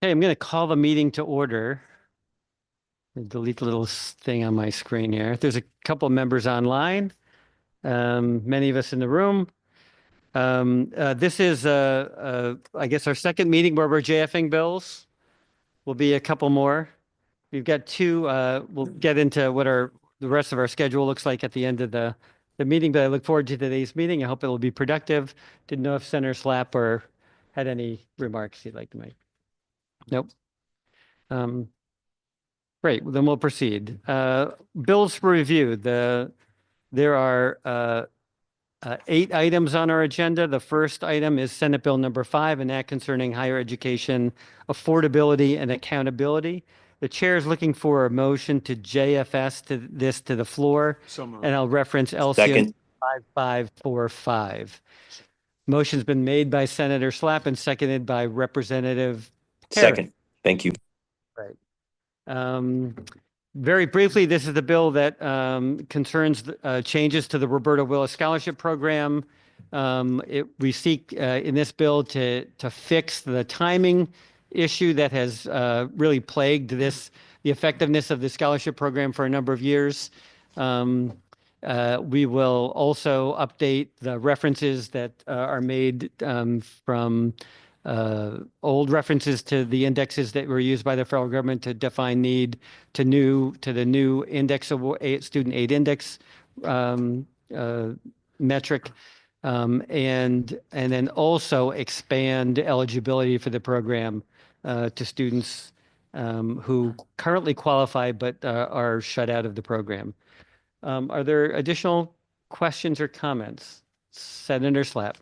Hey, I'm going to call the meeting to order. Delete the little thing on my screen here. There's a couple of members online, many of us in the room. This is, I guess, our second meeting where we're JFing bills. Will be a couple more. We've got two. We'll get into what the rest of our schedule looks like at the end of the meeting, but I look forward to today's meeting. I hope it'll be productive. Didn't know if Senator Slapp or had any remarks he'd like to make. Nope. Um, Great, well, then we'll proceed. Bills for review. There are 8 items on our agenda. The first item is Senate Bill number 5, an act concerning higher education affordability and accountability. The chair is looking for a motion to JFS to the floor, and I'll reference LCS Second. 5545. Motion's been made by Senator Slapp and seconded by Representative Harris. Second. Thank you. Right. Very briefly, this is the bill that concerns changes to the Roberta Willis Scholarship Program. We seek in this bill to fix the timing issue that has really plagued the effectiveness of the scholarship program for a number of years. We will also update the references that are made from old references to the indexes that were used by the federal government to define need to the new index of student aid index metric, and then also expand eligibility for the program to students who currently qualify but are shut out of the program. Are there additional questions or comments? Senator Slapp.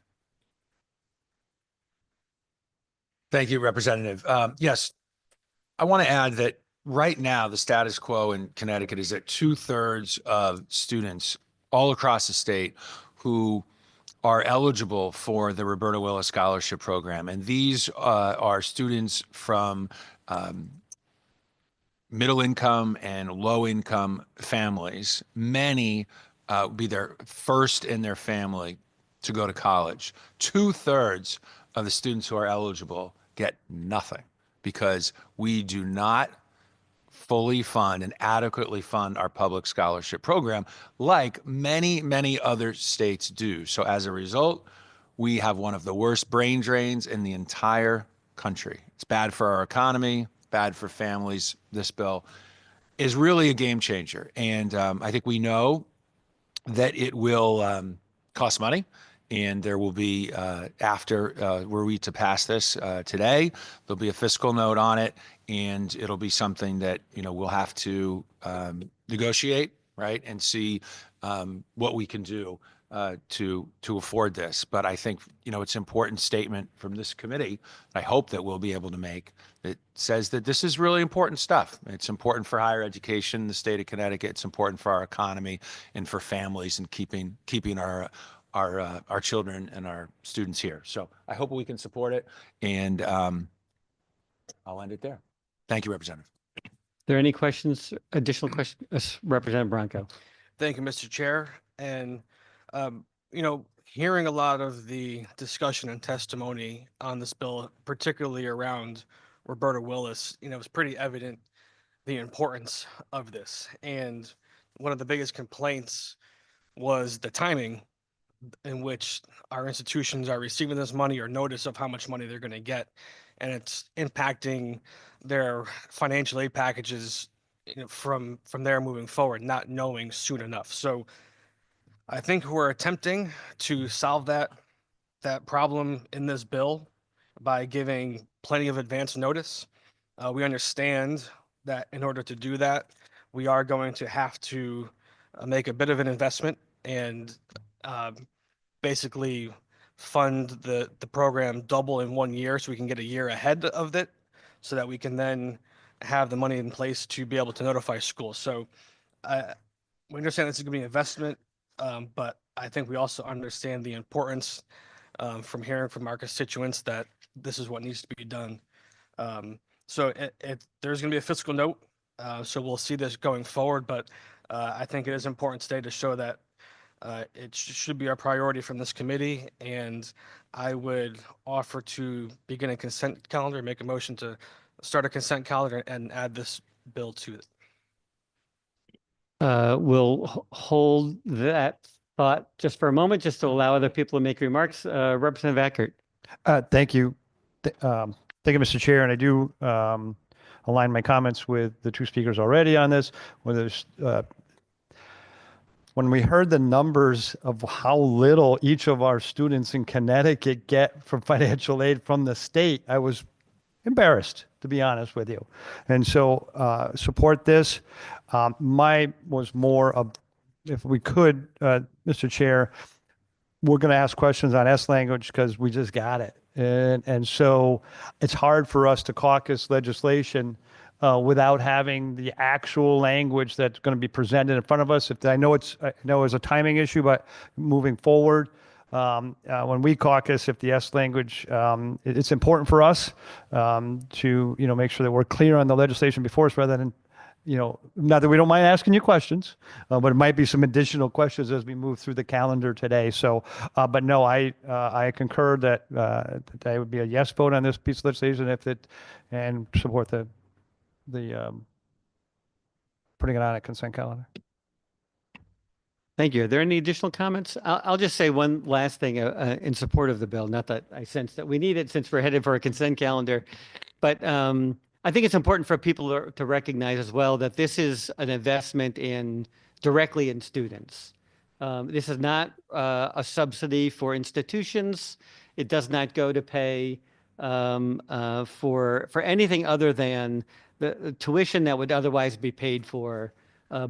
Thank you, Representative. Yes, I want to add that right now the status quo in Connecticut is that 2/3 of students all across the state who are eligible for the Roberta Willis Scholarship Program, and these are students from middle income and low income families. Many be their first in their family to go to college. 2/3 of the students who are eligible get nothing because we do not fully fund and adequately fund our public scholarship program like many, many other states do. So as a result, we have one of the worst brain drains in the entire country. It's bad for our economy, bad for families. This bill is really a game changer. And I think we know that it will cost money. And there will be, after were we to pass this today, there'll be a fiscal note on it, and it'll be something that, we'll have to negotiate, right, and see what we can do to afford this. But I think, it's an important statement from this committee, I hope that we'll be able to make, that says that this is really important stuff. It's important for higher education in the state of Connecticut. It's important for our economy and for families and keeping our children and our students here. So I hope we can support it, and I'll end it there. Thank you, Representative. Are there any questions, additional questions? Representative Branco. Thank you, Mr. Chair. And, hearing a lot of the discussion and testimony on this bill, particularly around Roberta Willis, it's pretty evident the importance of this. And one of the biggest complaints was the timing in which our institutions are receiving this money or notice of how much money they're going to get. And it's impacting their financial aid packages from there moving forward, not knowing soon enough. So I think we're attempting to solve that problem in this bill by giving plenty of advance notice. We understand that in order to do that, we are going to have to make a bit of an investment and basically fund the program double in 1 year so we can get a year ahead of it so that we can then have the money in place to be able to notify schools. So we understand this is going to be an investment, but I think we also understand the importance from hearing from our constituents that this is what needs to be done. So there's going to be a fiscal note, so we'll see this going forward, but I think it is important today to show that it should be our priority from this committee, and I would offer to begin a consent calendar, make a motion to start a consent calendar and add this bill to it. We'll hold that thought just for a moment, just to allow other people to make remarks. Representative Ackert. Thank you. Thank you, Mr. Chair. And I do align my comments with the two speakers already on this. When we heard the numbers of how little each of our students in Connecticut get from financial aid from the state, I was embarrassed, to be honest with you. And so support this. My was more of, if we could, Mr. Chair, we're going to ask questions on S language because we just got it. And so it's hard for us to caucus legislation without having the actual language that's going to be presented in front of us. I know it's a timing issue, but moving forward, when we caucus, if the S language, it's important for us to make sure that we're clear on the legislation before us, rather than not that we don't mind asking you questions, but it might be some additional questions as we move through the calendar today. So, but no, I concur that that would be a yes vote on this piece of legislation and support the putting it on a consent calendar. Thank you. Are there any additional comments? I'll just say one last thing in support of the bill. Not that I sense that we need it since we're headed for a consent calendar, but I think it's important for people to recognize as well that this is an investment directly in students. This is not a subsidy for institutions. It does not go to pay for anything other than the tuition that would otherwise be paid for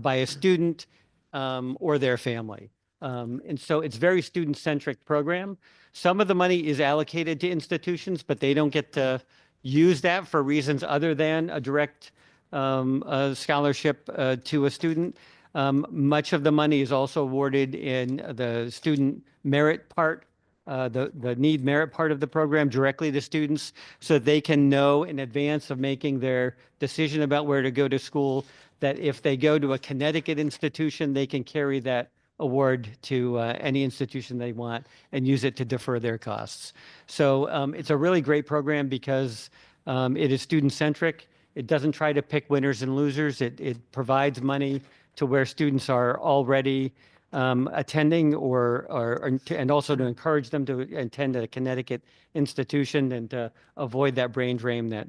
by a student or their family. And so it's very student-centric program. Some of the money is allocated to institutions, but they don't get to use that for reasons other than a direct scholarship to a student. Much of the money is also awarded in the student merit part, the need merit part of the program, directly to students, so they can know in advance of making their decision about where to go to school, that if they go to a Connecticut institution, they can carry that award to any institution they want and use it to defer their costs. So it's a really great program because it is student-centric. It doesn't try to pick winners and losers. It provides money to where students are already attending and also to encourage them to attend a Connecticut institution and to avoid that brain drain that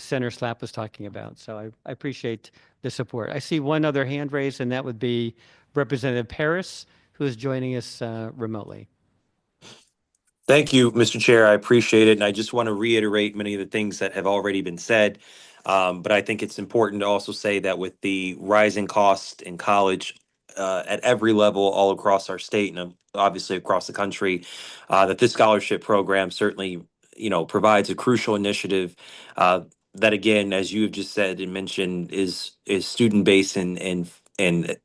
Senator Slapp was talking about. So I appreciate the support. I see one other hand raised, and that would be Representative Paris, who is joining us remotely. Thank you, Mr. Chair. I appreciate it. And I just want to reiterate many of the things that have already been said. But I think it's important to also say that with the rising cost in college at every level all across our state and obviously across the country, that this scholarship program certainly, provides a crucial initiative that, again, as you have just said and mentioned, is student-based and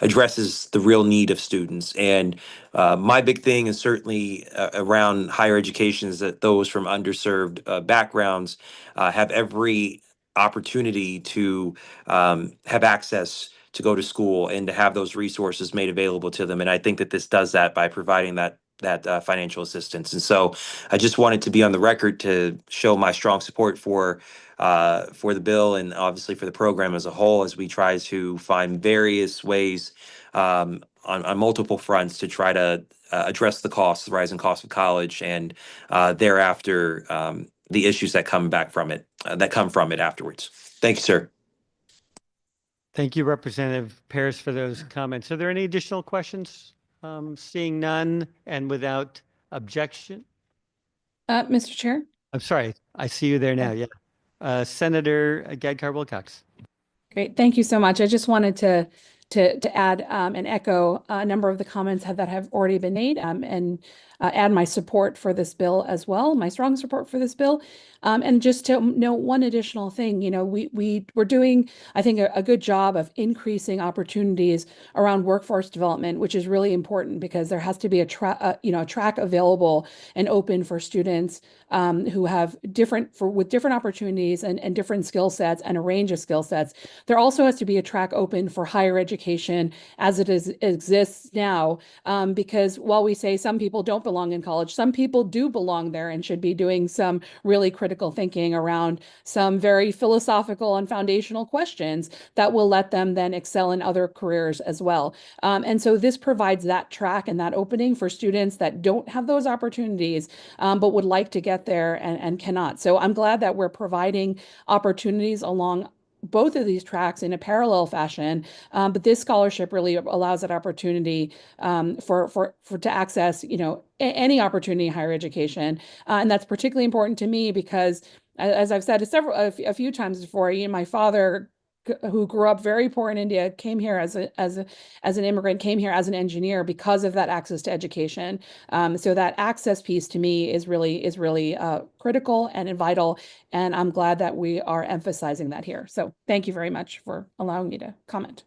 addresses the real need of students. And my big thing is certainly around higher education is that those from underserved backgrounds have every opportunity to have access to go to school and to have those resources made available to them. And I think that this does that by providing that financial assistance. And so I just wanted to be on the record to show my strong support for the bill and obviously for the program as a whole, as we try to find various ways on multiple fronts to try to address the rising cost of college, and thereafter the issues that come from it afterwards. Thank you, sir. Thank you, Representative Paris, for those comments. Are there any additional questions? Seeing none and without objection. Mr. Chair? I'm sorry, I see you there now. Yeah. Senator Gadkar Wilcox. Great. Thank you so much. I just wanted to add and echo a number of the comments that have already been made and add my support for this bill as well, my strong support for this bill. And just to note one additional thing, we're doing, I think, a good job of increasing opportunities around workforce development, which is really important because there has to be a track available and open for students who have different opportunities and different skill sets and a range of skill sets. There also has to be a track open for higher education as it exists now, because while we say some people don't belong belong in college. Some people do belong there and should be doing some really critical thinking around some very philosophical and foundational questions that will let them then excel in other careers as well. And so this provides that track and that opening for students that don't have those opportunities, but would like to get there and cannot. So I'm glad that we're providing opportunities along both of these tracks in a parallel fashion. But this scholarship really allows that opportunity for to access, any opportunity in higher education. And that's particularly important to me because, as I've said a few times before, my father, who grew up very poor in India, came here as an immigrant, came here as an engineer because of that access to education. So that access piece to me is really critical and vital, and I'm glad that we are emphasizing that here. So thank you very much for allowing me to comment.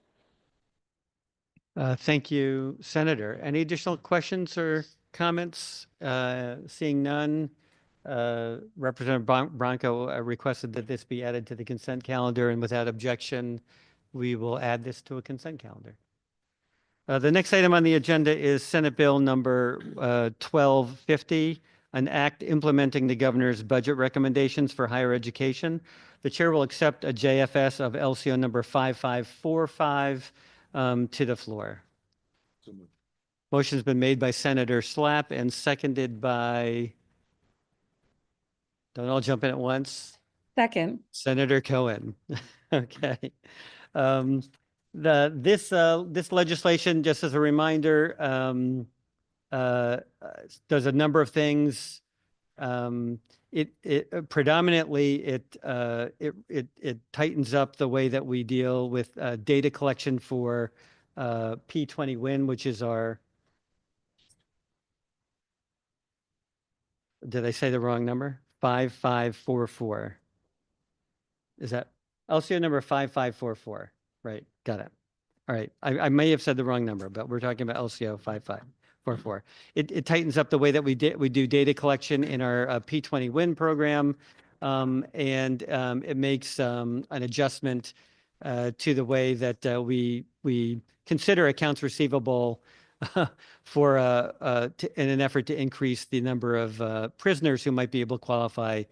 Thank you, Senator. Any additional questions or comments? Seeing none, Representative Branco requested that this be added to the consent calendar, and without objection, we will add this to a consent calendar. The next item on the agenda is Senate Bill number 1250, an act implementing the governor's budget recommendations for higher education. The chair will accept a JFS of LCO number 5545 to the floor. Motion's been made by Senator Slapp and seconded by, don't all jump in at once, Second. Senator Cohen. Okay. This legislation, just as a reminder, does a number of things. It predominantly it tightens up the way that we deal with data collection for P20 WIN, which is our. Did I say the wrong number? 5544. Is that LCO number 5544? Right, got it. All right, I may have said the wrong number, but we're talking about LCO 5544. It tightens up the way that we do data collection in our P20 WIN program, and it makes an adjustment to the way that we consider accounts receivable for in an effort to increase the number of prisoners who might be able to qualify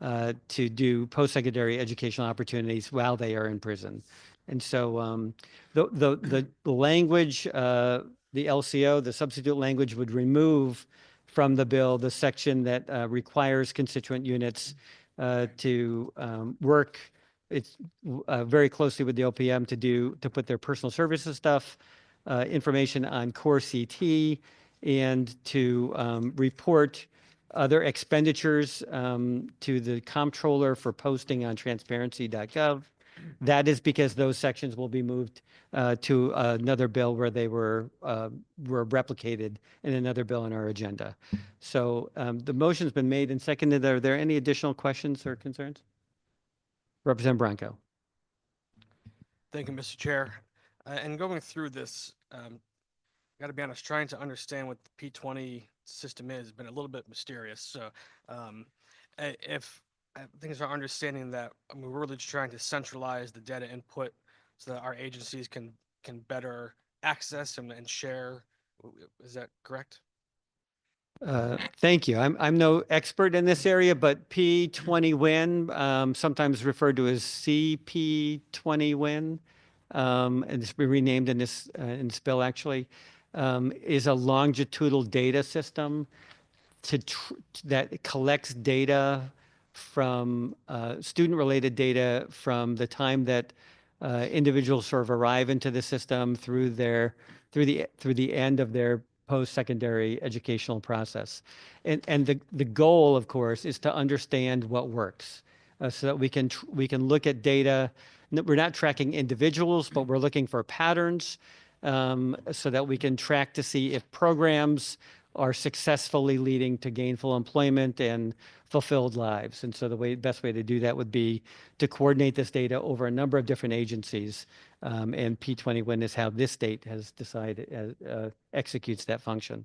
to do post-secondary educational opportunities while they are in prison. And so the language, the LCO, the substitute language, would remove from the bill the section that requires constituent units to work very closely with the OPM to put their personal services stuff, information on core CT, and to report other expenditures to the comptroller for posting on transparency.gov. That is because those sections will be moved to another bill where they were replicated in another bill on our agenda. So the motion's been made and seconded. Are there any additional questions or concerns? Representative Branco. Thank you, Mr. Chair. And going through this, got to be honest, trying to understand what the P20 system is has been a little bit mysterious. So if things are understanding that we're really just trying to centralize the data input so that our agencies can better access and share. Is that correct? Thank you. I'm no expert in this area, but P20 WIN, sometimes referred to as CP20 WIN, and it's been renamed in this bill actually, is a longitudinal data system that collects data from student-related data from the time that individuals sort of arrive into the system through the end of their post-secondary educational process. And the goal, of course, is to understand what works so that we can look at data. We're not tracking individuals, but we're looking for patterns so that we can track to see if programs are successfully leading to gainful employment and fulfilled lives. And so the best way to do that would be to coordinate this data over a number of different agencies. And P20 WIN is how this state has decided executes that function.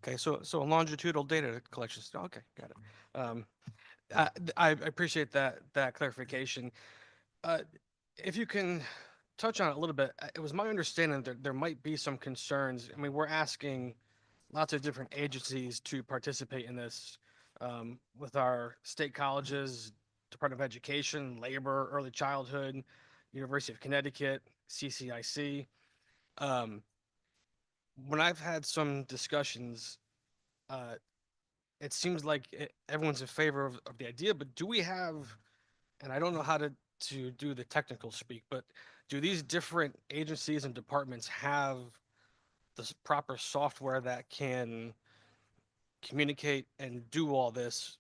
Okay, so a longitudinal data collection. Okay, got it. I appreciate that clarification. If you can touch on it a little bit, it was my understanding that there might be some concerns. I mean, we're asking lots of different agencies to participate in this, with our state colleges, Department of Education, Labor, Early Childhood, University of Connecticut, CCIC. When I've had some discussions, uh, it seems like everyone's in favor of the idea, but do we have, and I don't know how to do the technical speak, but do these different agencies and departments have the proper software that can communicate and do all this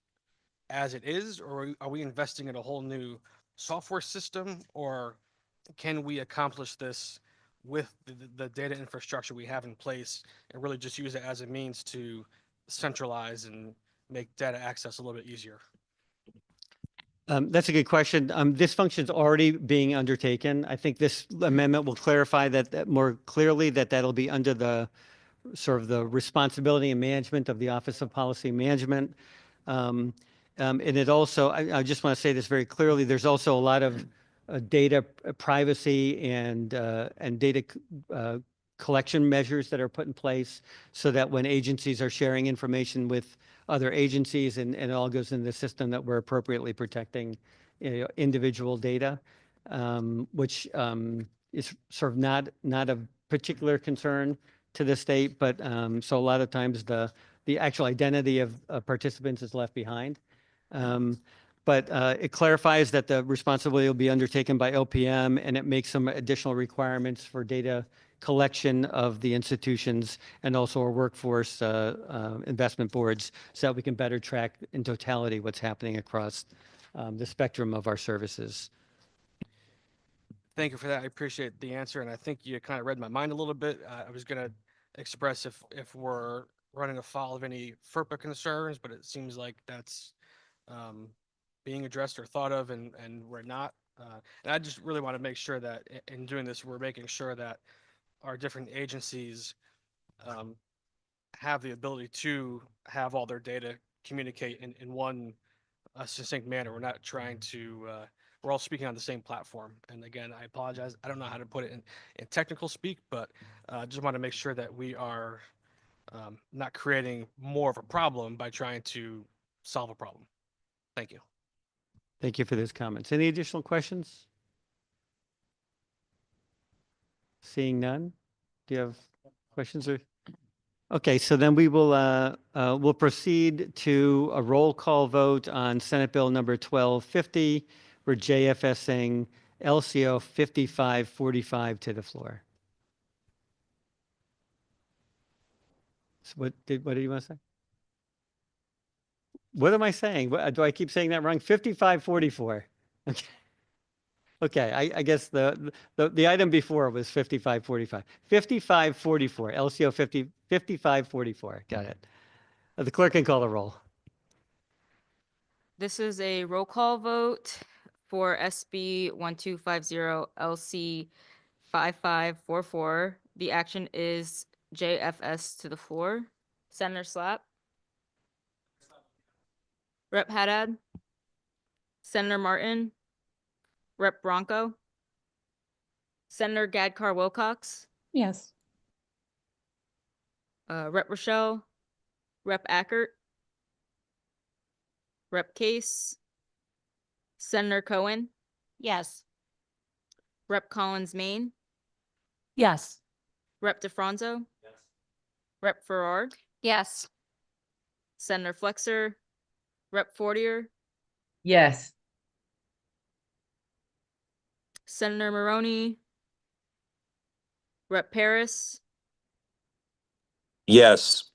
as it is, or are we investing in a whole new software system, or can we accomplish this with the data infrastructure we have in place and really just use it as a means to centralize and make data access a little bit easier? That's a good question. This function's already being undertaken. I think this amendment will clarify that more clearly, that that'll be under the sort of the responsibility and management of the Office of Policy Management. And it also, I just want to say this very clearly, there's also a lot of data privacy and data collection measures that are put in place so that when agencies are sharing information with other agencies and it all goes into the system, that we're appropriately protecting individual data, which is sort of not a particular concern to the state, but so a lot of times the actual identity of participants is left behind. But it clarifies that the responsibility will be undertaken by LPM, and it makes some additional requirements for data collection of the institutions and also our workforce investment boards, so that we can better track in totality what's happening across the spectrum of our services. Thank you for that. I appreciate the answer, and I think you kind of read my mind a little bit. I was going to express if we're running afoul of any FERPA concerns, but it seems like that's being addressed or thought of, and we're not. And I just really want to make sure that in doing this, we're making sure that our different agencies have the ability to have all their data communicate in one succinct manner. We're not trying to, we're all speaking on the same platform. And again, I apologize. I don't know how to put it in technical speak, but just want to make sure that we are not creating more of a problem by trying to solve a problem. Thank you. Thank you for those comments. Any additional questions? Seeing none? Do you have questions or? Okay, so then we will we'll proceed to a roll call vote on Senate Bill number 1250. We're JFSing LCO 5545 to the floor. So what did you want to say? What am I saying? Do I keep saying that wrong? 5544. Okay. Okay, I guess the item before was 5545. 5544, LCO 5544. Got it. The clerk can call the roll. This is a roll call vote for SB 1250 LC 5544. The action is JFS to the floor. Senator Slapp. Rep. Haddad. Senator Martin. Rep. Bronco. Senator Gadkar Wilcox. Yes. Rep. Rochelle. Rep. Ackert. Rep. Case. Senator Cohen. Yes. Rep. Collins Maine. Yes. Rep. DeFranzo. Yes. Rep. Farrar. Yes. Senator Flexer. Rep. Fortier. Yes. Senator Maroney. Rep. Paris. Yes.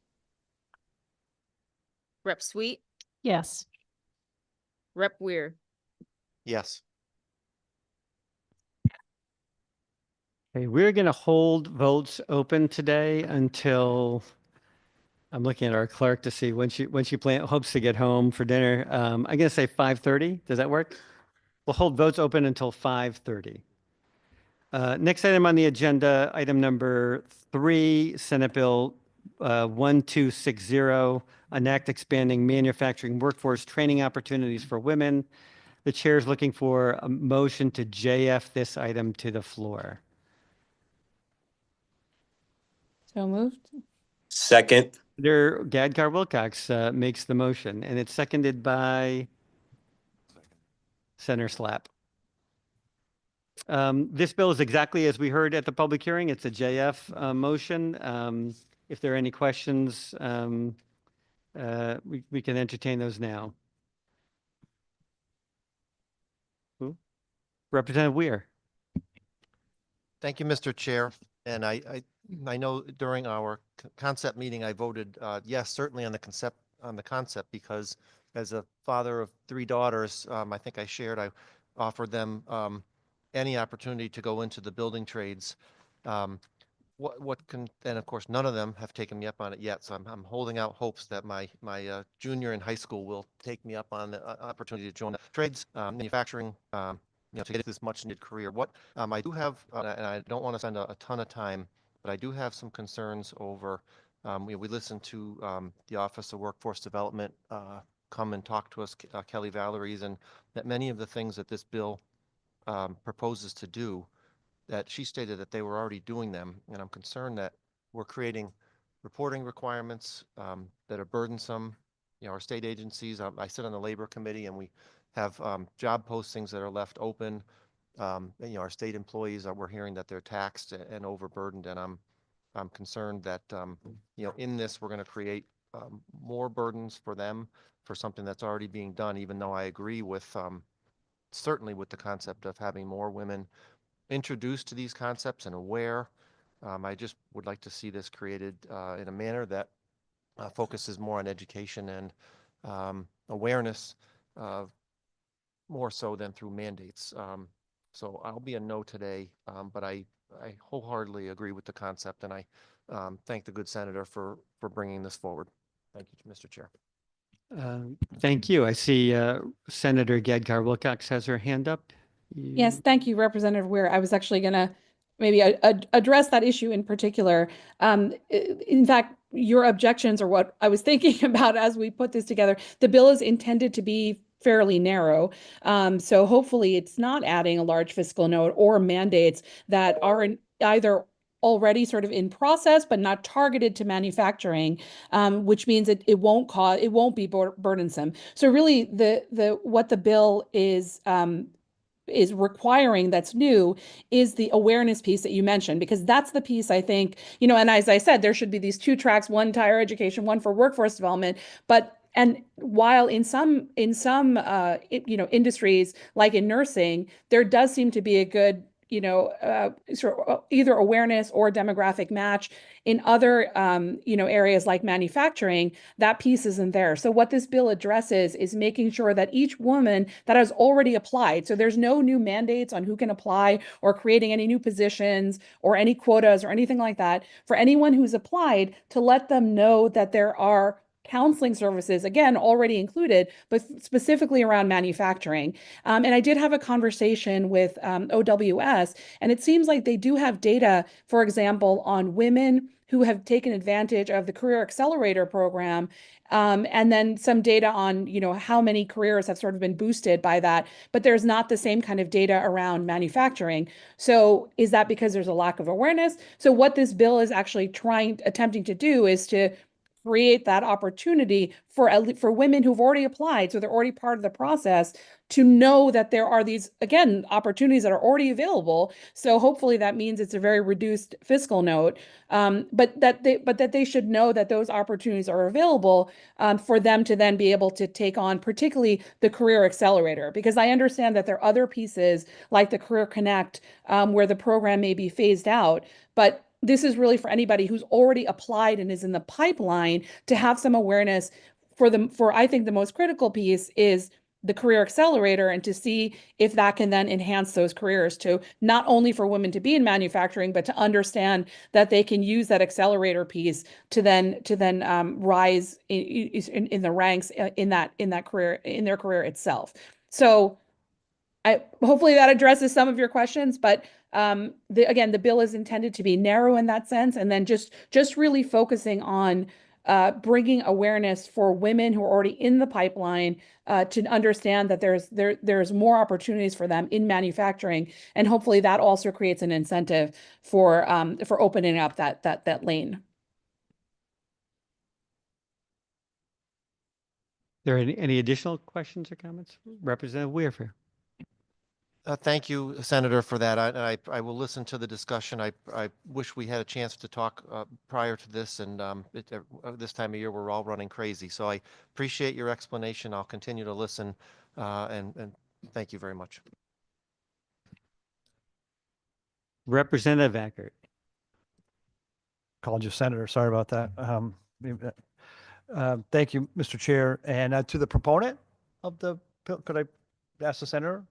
Rep. Sweet. Yes. Rep. Weir. Yes. Okay, we're going to hold votes open today until, I'm looking at our clerk to see when she hopes to get home for dinner. I'm going to say 5:30. Does that work? We'll hold votes open until 5:30. Next item on the agenda, item number 3, Senate Bill 1260, an act expanding manufacturing workforce training opportunities for women. The chair is looking for a motion to JF this item to the floor. So moved. Second. Senator Gadkar Wilcox makes the motion, and it's seconded by Senator Slapp. This bill is exactly as we heard at the public hearing. It's a JF motion. If there are any questions, we can entertain those now. Who? Representative Weir. Thank you, Mr. Chair. And I know during our concept meeting, I voted yes, certainly on the concept because as a father of 3 daughters, I think I shared, I offered them any opportunity to go into the building trades. And of course, none of them have taken me up on it yet. So I'm holding out hopes that my junior in high school will take me up on the opportunity to join the trades, manufacturing, to get this much needed career. What I do have, and I don't want to spend a ton of time, but I do have some concerns over, we listened to the Office of Workforce Development come and talk to us, Kelly Valeries, and that many of the things that this bill proposes to do, that she stated that they were already doing them. And I'm concerned that we're creating reporting requirements that are burdensome. Our state agencies, I sit on the Labor Committee, and we have job postings that are left open. Our state employees we're hearing that they're taxed and overburdened, and I'm concerned that in this we're going to create more burdens for them for something that's already being done. Even though I agree with certainly with the concept of having more women introduced to these concepts and aware, I just would like to see this created in a manner that focuses more on education and awareness. More so than through mandates. So I'll be a no today, but I wholeheartedly agree with the concept, and I thank the good senator for bringing this forward. Thank you, Mr. Chair. Thank you. I see Senator Gadkar Wilcox has her hand up. Yes, thank you, Representative Weir. I was actually going to maybe address that issue in particular. In fact, your objections are what I was thinking about as we put this together. The bill is intended to be fairly narrow. So hopefully it's not adding a large fiscal note or mandates that are either already sort of in process, but not targeted to manufacturing, which means it won't be burdensome. So really what the bill is requiring that's new is the awareness piece that you mentioned, because that's the piece I think, and as I said, there should be these 2 tracks, one to higher education, one for workforce development. And while in some industries, like in nursing, there does seem to be a good, sort of either awareness or demographic match. In other, areas like manufacturing, that piece isn't there. So what this bill addresses is making sure that each woman that has already applied, so there's no new mandates on who can apply or creating any new positions or any quotas or anything like that, for anyone who's applied, to let them know that there are counseling services, again, already included, but specifically around manufacturing. And I did have a conversation with OWS, and it seems like they do have data, for example, on women who have taken advantage of the Career Accelerator program, and then some data on, how many careers have sort of been boosted by that, but there's not the same kind of data around manufacturing. So is that because there's a lack of awareness? So what this bill is actually attempting to do is to create that opportunity for women who've already applied, so they're already part of the process, to know that there are these, again, opportunities that are already available. So hopefully that means it's a very reduced fiscal note, but that they should know that those opportunities are available for them to then be able to take on, particularly the Career Accelerator, because I understand that there are other pieces like the Career Connect where the program may be phased out, but this is really for anybody who's already applied and is in the pipeline to have some awareness for I think the most critical piece is the Career Accelerator, and to see if that can then enhance those careers, to not only for women to be in manufacturing, but to understand that they can use that accelerator piece to then rise in the ranks in their career itself. So hopefully that addresses some of your questions, but again, the bill is intended to be narrow in that sense, and then just really focusing on bringing awareness for women who are already in the pipeline to understand that there's more opportunities for them in manufacturing, and hopefully that also creates an incentive for opening up that lane. There any additional questions or comments? Representative Weir. Thank you, Senator, for that. I will listen to the discussion. I wish we had a chance to talk prior to this, and this time of year, we're all running crazy. So I appreciate your explanation. I'll continue to listen, and thank you very much. Representative Ackert. Called you Senator. Sorry about that. Thank you, Mr. Chair. And to the proponent of the bill, could I ask the Senator?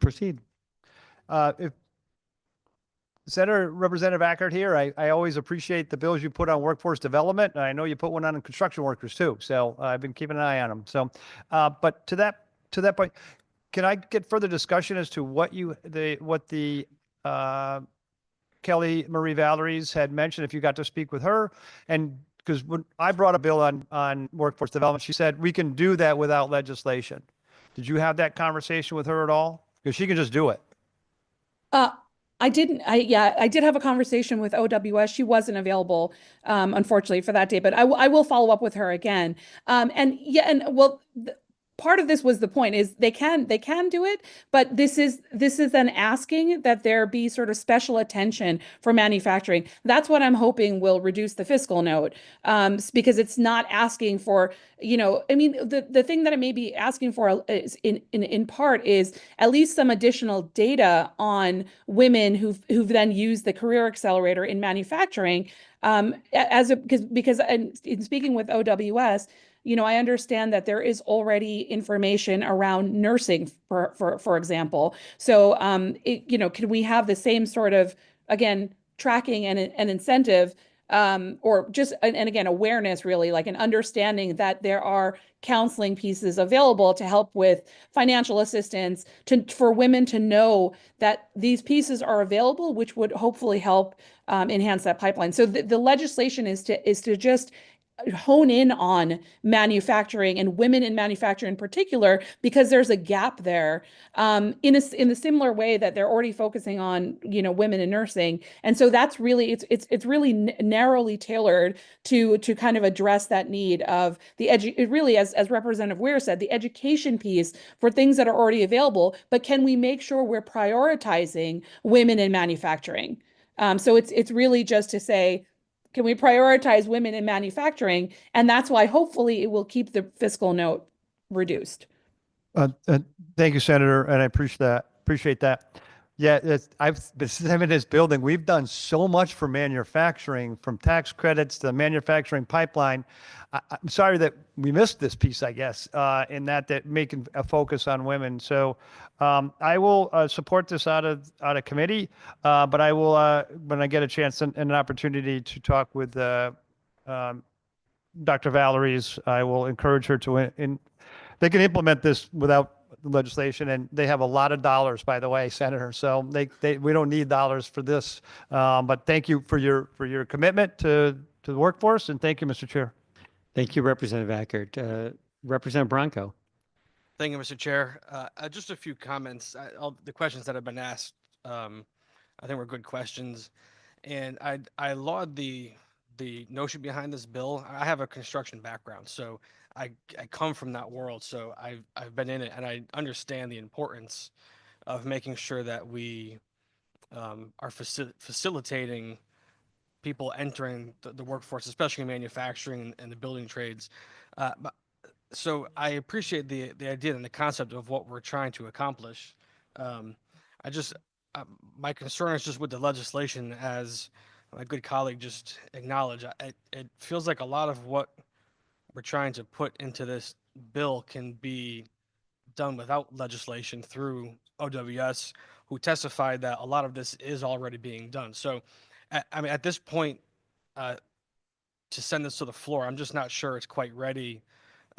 Proceed. If Senator Representative Ackert here, I always appreciate the bills you put on workforce development. I know you put one on construction workers too. So I've been keeping an eye on them. So, but to that point, can I get further discussion as to what the Kelly Marie Valeries had mentioned, if you got to speak with her? And because when I brought a bill on workforce development, she said we can do that without legislation. Did you have that conversation with her at all? Because she can just do it. I didn't. I did have a conversation with OWS. She wasn't available, unfortunately, for that day, but I will follow up with her again. Part of this was the point is they can do it, but this is then asking that there be sort of special attention for manufacturing. That's what I'm hoping will reduce the fiscal note, because it's not asking for, I mean, the thing that it may be asking for is in part is at least some additional data on women who've then used the Career Accelerator in manufacturing, because in speaking with OWS, I understand that there is already information around nursing, for example. So, can we have the same sort of, again, tracking and incentive, or just, and again, awareness, really, like an understanding that there are counseling pieces available to help with financial assistance for women to know that these pieces are available, which would hopefully help enhance that pipeline. So the legislation is to just hone in on manufacturing and women in manufacturing in particular, because there's a gap there, in the similar way that they're already focusing on, women in nursing. And so that's really, it's really narrowly tailored to kind of address that need of really, as Representative Weir said, the education piece for things that are already available, but can we make sure we're prioritizing women in manufacturing? So it's really just to say, can we prioritize women in manufacturing? And that's why hopefully it will keep the fiscal note reduced. Thank you, Senator, and I appreciate that. Yeah, since I'm in this building, we've done so much for manufacturing, from tax credits to the manufacturing pipeline. I'm sorry that we missed this piece, I guess, in that making a focus on women. So I will support this out of committee, but I will, when I get a chance and an opportunity to talk with Dr. Valeries, I will encourage her to, they can implement this without legislation, and they have a lot of dollars, by the way, Senator. So we don't need dollars for this. But thank you for your commitment to the workforce, and thank you, Mr. Chair. Thank you, Representative Ackert. Representative Branco. Thank you, Mr. Chair. Just a few comments. All the questions that have been asked, I think were good questions, and I laud the notion behind this bill. I have a construction background, so I come from that world, so I've been in it, and I understand the importance of making sure that we are facilitating people entering the workforce, especially in manufacturing and the building trades. So I appreciate the idea and the concept of what we're trying to accomplish. My concern is just with the legislation, as my good colleague just acknowledged. It feels like a lot of what we're trying to put into this bill can be done without legislation through OWS, who testified that a lot of this is already being done. So, I mean, at this point, to send this to the floor, I'm just not sure it's quite ready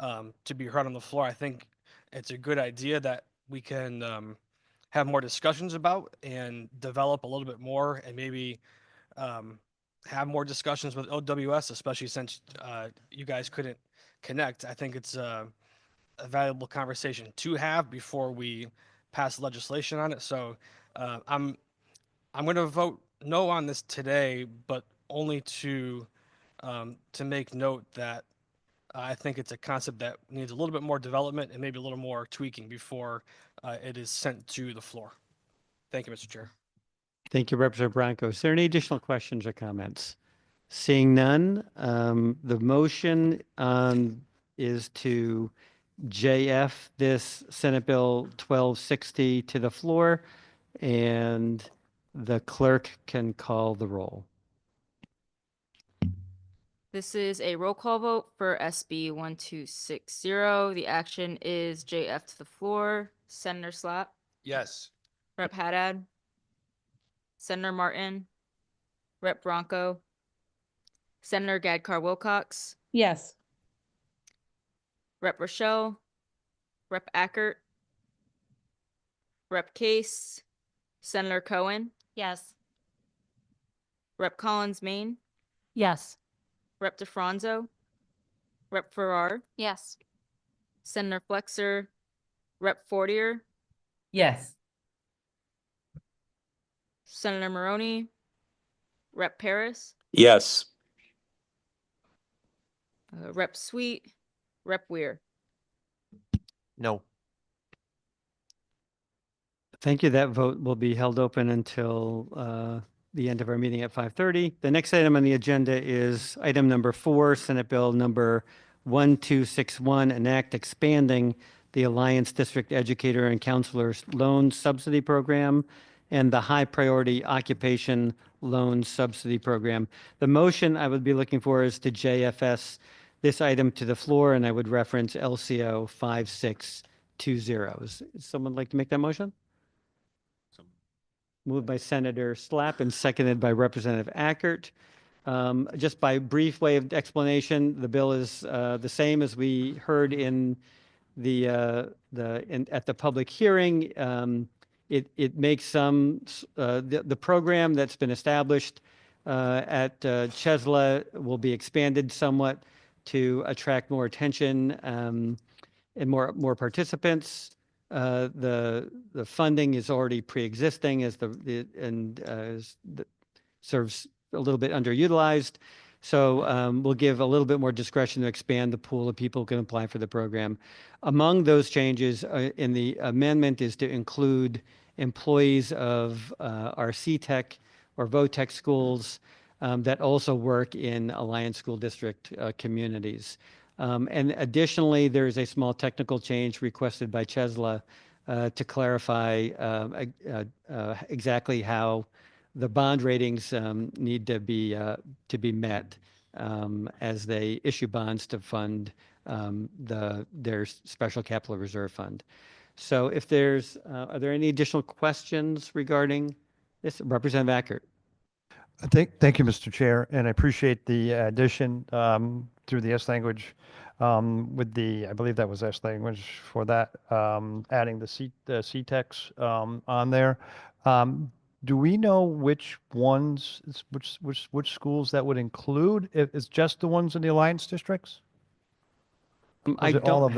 to be heard on the floor. I think it's a good idea that we can have more discussions about and develop a little bit more, and maybe have more discussions with OWS, especially since you guys couldn't connect. I think it's a valuable conversation to have before we pass legislation on it. So I'm going to vote no on this today, but only to make note that I think it's a concept that needs a little bit more development and maybe a little more tweaking before it is sent to the floor. Thank you, Mr. Chair. Thank you, Representative Branco. Is there any additional questions or comments? Seeing none, the motion is to JF this Senate Bill 1260 to the floor, and the clerk can call the roll. This is a roll call vote for SB 1260. The action is JF to the floor. Senator Slapp, Yes. Rep. Haddad, Senator Martin, Rep. Bronco, Senator Gadkar Wilcox, Yes. Rep. Rochelle, Rep. Ackert, Rep. Case, Senator Cohen, Yes. Rep. Collins Maine, Yes. Rep. DeFranzo, Rep. Farrar, Yes. Senator Flexer, Rep. Fortier, Yes. Senator Maroney, Rep. Paris, Yes. Rep. Sweet, Rep. Weir. No. Thank you. That vote will be held open until the end of our meeting at 5:30. The next item on the agenda is item number 4, Senate Bill number 1261, an act expanding the Alliance District Educator and Counselors Loan Subsidy Program and the High Priority Occupation Loan Subsidy Program. The motion I would be looking for is to JFS this item to the floor, and I would reference LCO 5620. Is someone like to make that motion? Moved by Senator Slapp and seconded by Representative Ackert. Just by brief way of explanation, the bill is the same as we heard in at the public hearing. It makes the program that's been established at Chesla will be expanded somewhat to attract more attention and more participants. The funding is already pre-existing serves a little bit underutilized. So we'll give a little bit more discretion to expand the pool of people who can apply for the program. Among those changes in the amendment is to include employees of our CTEC or VOTEC schools that also work in Alliance School District communities. And additionally, there is a small technical change requested by Chesla to clarify exactly how the bond ratings need to be met as they issue bonds to fund their special capital reserve fund. So if are there any additional questions regarding this? Representative Ackert. Thank you, Mr. Chair, and I appreciate the addition through the S language with I believe that was S language for that, adding the CTEX on there. Do we know which ones, which schools that would include? Is just the ones in the Alliance districts? I it all don't of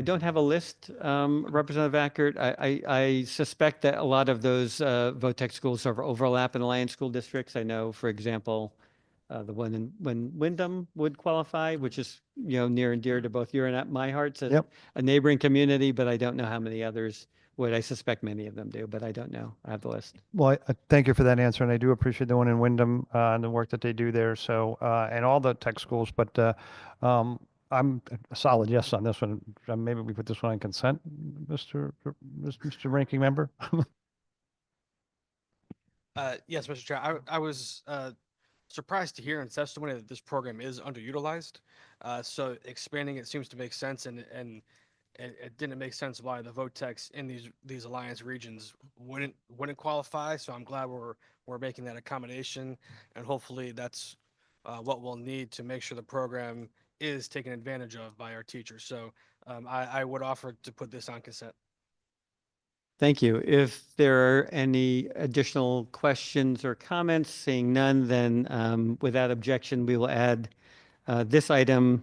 them? have a list, Representative Ackert. I suspect that a lot of those VOTEC schools sort of overlap in Alliance school districts. I know, for example, the one in Wyndham would qualify, which is near and dear to both your and my hearts as a neighboring community, but I don't know how many others would. I suspect many of them do, but I don't know. I have the list. Well, I thank you for that answer, and I do appreciate the one in Wyndham and the work that they do there. So, and all the tech schools, but I'm a solid yes on this one. Maybe we put this one on consent, Mr. Ranking Member. Yes, Mr. Chair. I was surprised to hear in testimony that this program is underutilized. So expanding it seems to make sense, and it didn't make sense why the VOTECs in these Alliance regions wouldn't qualify. So I'm glad we're making that accommodation, and hopefully that's what we'll need to make sure the program is taken advantage of by our teachers. So I would offer to put this on consent. Thank you. If there are any additional questions or comments, seeing none, then without objection, we will add this item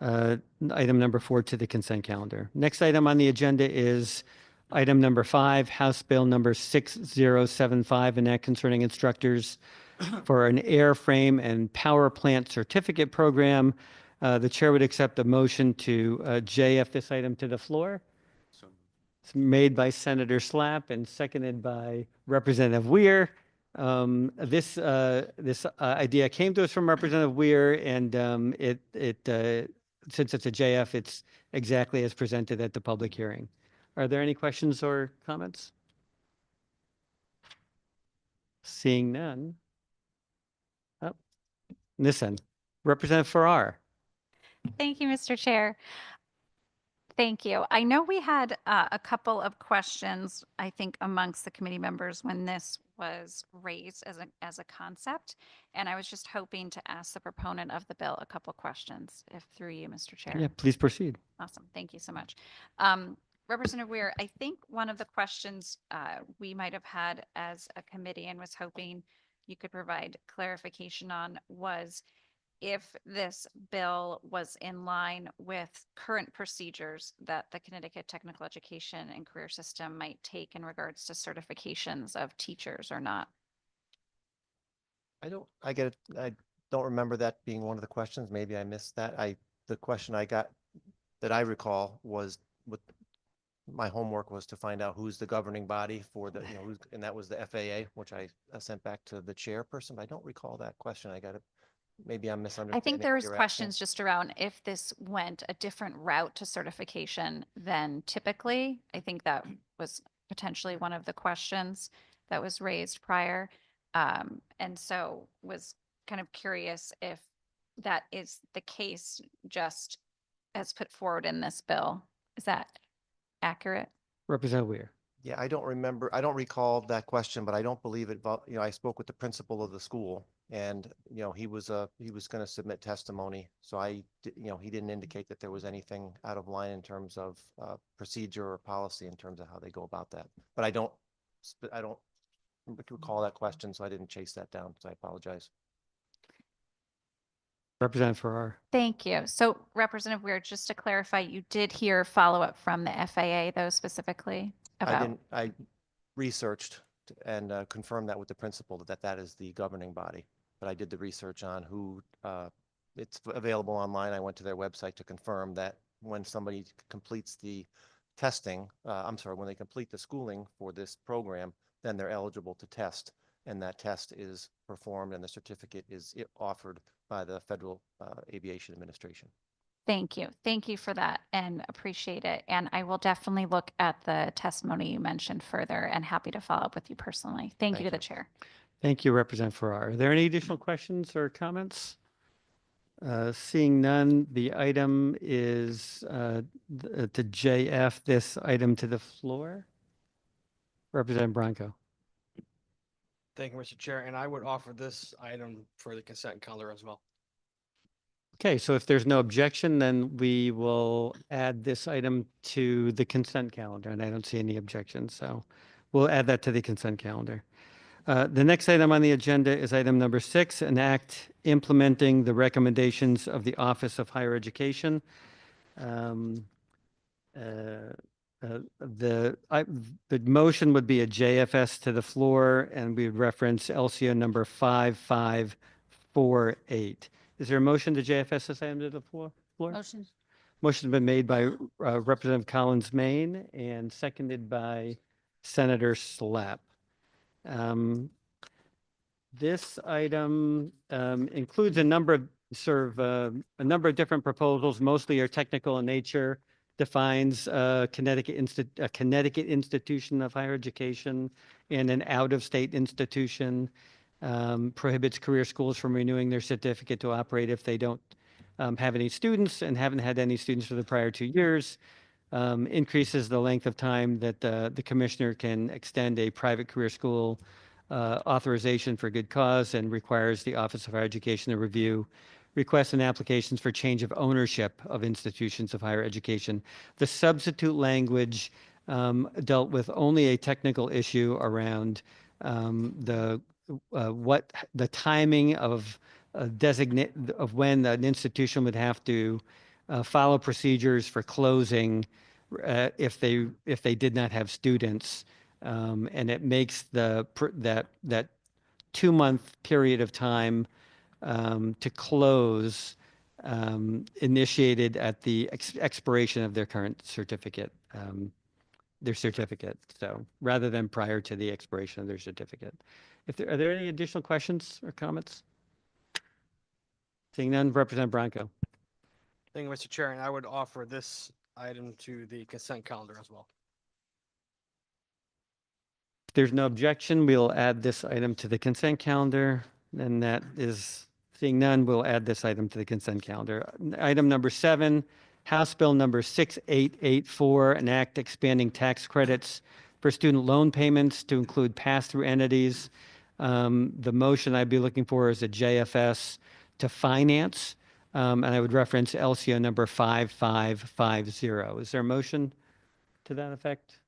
number 4 to the consent calendar. Next item on the agenda is item number 5, House Bill number 6075, an act concerning instructors for an airframe and power plant certificate program. The chair would accept a motion to JF this item to the floor. So It's made by Senator Slapp and seconded by Representative Weir. This idea came to us from Representative Weir, and since it's a JF, it's exactly as presented at the public hearing. Are there any questions or comments? Seeing none. Oh, this end, Representative Farrar. Thank you, Mr. Chair. Thank you. I know we had a couple of questions, I think, amongst the committee members when this was raised as a concept. And I was just hoping to ask the proponent of the bill a couple of questions, if through you, Mr. Chair. Yeah, please proceed. Awesome. Thank you so much. Representative Weir, I think one of the questions we might have had as a committee and was hoping you could provide clarification on was if this bill was in line with current procedures that the Connecticut Technical Education and Career System might take in regards to certifications of teachers or not. I don't remember that being one of the questions. Maybe I missed that. The question I got that I recall was what my homework was to find out who's the governing body for the, and that was the FAA, which I sent back to the chairperson. But I don't recall that question. Maybe I'm misunderstanding. I think there what was you're questions asking. just around if this went a different route to certification than typically. I think that was potentially one of the questions that was raised prior. And so was kind of curious if that is the case just as put forward in this bill. Is that accurate? Representative Weir. Yeah, I don't recall that question, but I don't believe it, I spoke with the principal of the school and, he was going to submit testimony. So he didn't indicate that there was anything out of line in terms of procedure or policy in terms of how they go about that. But I don't recall that question, so I didn't chase that down. So I apologize. Representative Farrar. Thank you. So Representative Weir, just to clarify, you did hear follow-up from the FAA though specifically about? I researched and confirmed that with the principal that is the governing body. But I did the research on who, it's available online. I went to their website to confirm that when somebody completes the testing, when they complete the schooling for this program, then they're eligible to test. And that test is performed and the certificate is offered by the Federal Aviation Administration. Thank you. Thank you for that and appreciate it. And I will definitely look at the testimony you mentioned further and happy to follow up with you personally. Thank you to the chair. Thank you, Representative Farrar. Are there any additional questions or comments? Seeing none, the item is to JF this item to the floor. Representative Branco. Thank you, Mr. Chair. And I would offer this item for the consent calendar as well. Okay, so if there's no objection, then we will add this item to the consent calendar, and I don't see any objections, so we'll add that to the consent calendar. The next item on the agenda is item number 6, an act implementing the recommendations of the Office of Higher Education. The motion would be a JFS to the floor, and we would reference LCO number 5548. Is there a motion to JFS this item to the floor? Motion. Motion's been made by Representative Collins Main and seconded by Senator Slapp. This item includes a number of different proposals. Mostly are technical in nature. Defines a Connecticut institution of higher education and an out-of-state institution. Prohibits career schools from renewing their certificate to operate if they don't have any students and haven't had any students for the prior 2 years. Increases the length of time that the commissioner can extend a private career school authorization for good cause, and requires the Office of Higher Education to review requests and applications for change of ownership of institutions of higher education. The substitute language dealt with only a technical issue around what the timing of when an institution would have to follow procedures for closing if they did not have students, and it makes that 2-month period of time to close initiated at the expiration of their current certificate, their certificate. So rather than prior to the expiration of their certificate. Are there any additional questions or comments? Seeing none, Representative Bronco. Thank you, Mr. Chair, and I would offer this item to the consent calendar as well. If there's no objection, we'll add this item to the consent calendar. And that is, seeing none, we'll add this item to the consent calendar. Item number 7, House Bill number 6884, an act expanding tax credits for student loan payments to include pass-through entities. The motion I'd be looking for is a JFS to finance, and I would reference LCO number 5550. Is there a motion to that effect?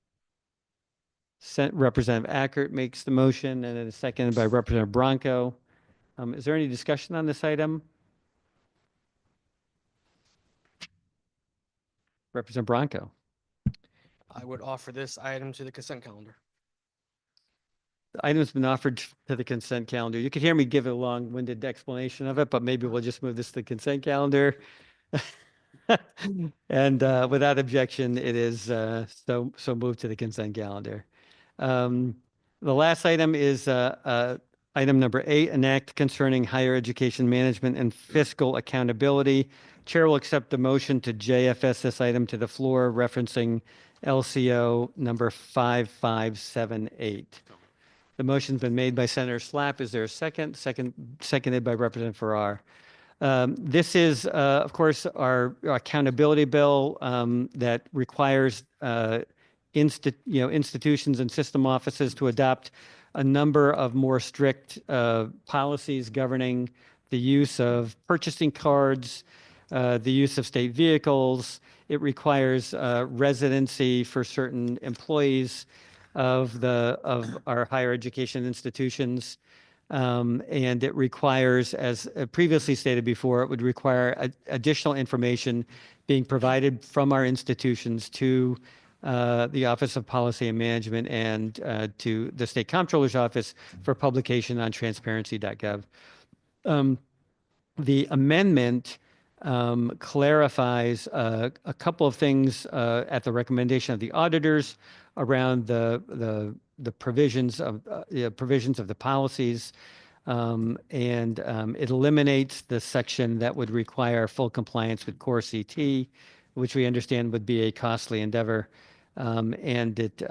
Representative Ackert makes the motion, and it is seconded by Representative Bronco. Is there any discussion on this item? Representative Bronco. I would offer this item to the consent calendar. The item's been offered to the consent calendar. You could hear me give a long-winded explanation of it, but maybe we'll just move this to the consent calendar. And without objection, it is so moved to the consent calendar. The last item is item number 8, an act concerning higher education management and fiscal accountability. Chair will accept the motion to JFS this item to the floor, referencing LCO number 5578. The motion's been made by Senator Slapp. Is there a second? Seconded by Representative Farrar. This is, of course, our accountability bill that requires institutions and system offices to adopt a number of more strict policies governing the use of purchasing cards, the use of state vehicles. It requires residency for certain employees of our higher education institutions. And it requires, as previously stated before, it would require additional information being provided from our institutions to the Office of Policy and Management and to the State Comptroller's Office for publication on transparency.gov. The amendment clarifies a couple of things at the recommendation of the auditors around the provisions of the policies, and it eliminates the section that would require full compliance with Core CT, which we understand would be a costly endeavor, and it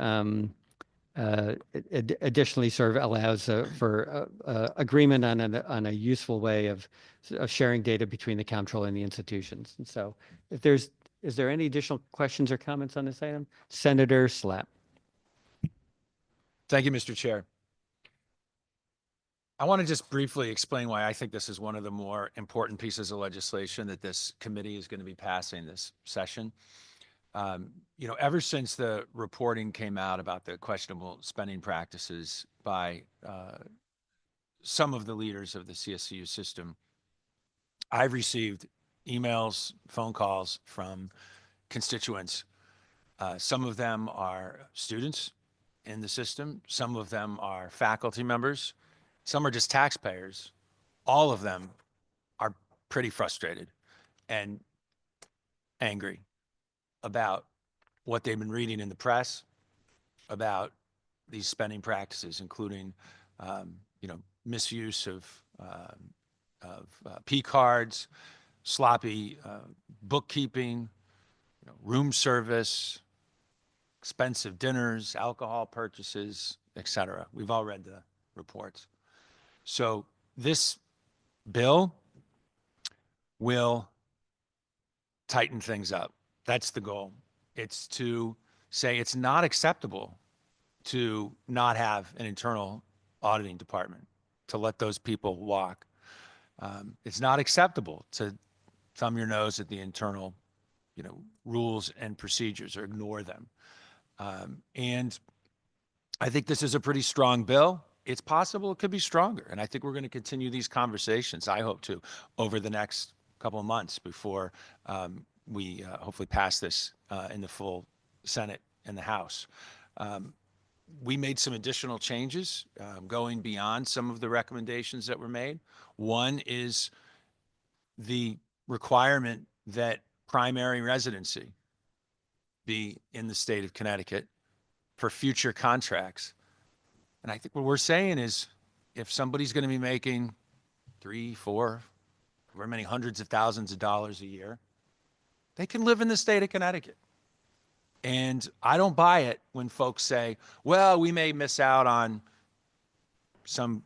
additionally sort of allows for agreement on a useful way of sharing data between the comptroller and the institutions. And so, is there any additional questions or comments on this item? Senator Slapp. Thank you, Mr. Chair. I want to just briefly explain why I think this is one of the more important pieces of legislation that this committee is going to be passing this session. Ever since the reporting came out about the questionable spending practices by some of the leaders of the CSCU system, I've received emails, phone calls from constituents. Some of them are students in the system. Some of them are faculty members. Some are just taxpayers. All of them are pretty frustrated and angry about what they've been reading in the press about these spending practices, including, misuse of P cards, sloppy bookkeeping, room service, expensive dinners, alcohol purchases, etc. We've all read the reports. So this bill will tighten things up. That's the goal. It's to say it's not acceptable to not have an internal auditing department, to let those people walk. It's not acceptable to thumb your nose at the internal, rules and procedures or ignore them. And I think this is a pretty strong bill. It's possible it could be stronger. And I think we're going to continue these conversations, I hope to, over the next couple of months before we hopefully pass this in the full Senate and the House. We made some additional changes going beyond some of the recommendations that were made. One is the requirement that primary residency be in the state of Connecticut for future contracts. And I think what we're saying is if somebody's going to be making 3, 4, however many hundreds of thousands of dollars a year, they can live in the state of Connecticut. And I don't buy it when folks say, well, we may miss out on some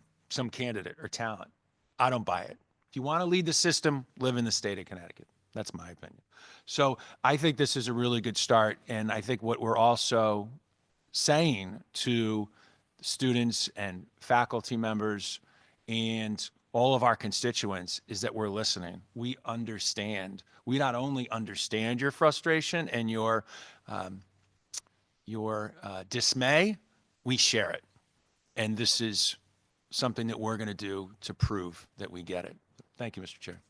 candidate or talent. I don't buy it. If you want to lead the system, live in the state of Connecticut. That's my opinion. So I think this is a really good start. And I think what we're also saying to students and faculty members and all of our constituents is that we're listening. We understand. We not only understand your frustration and your dismay, we share it. And this is something that we're going to do to prove that we get it. Thank you, Mr. Chair.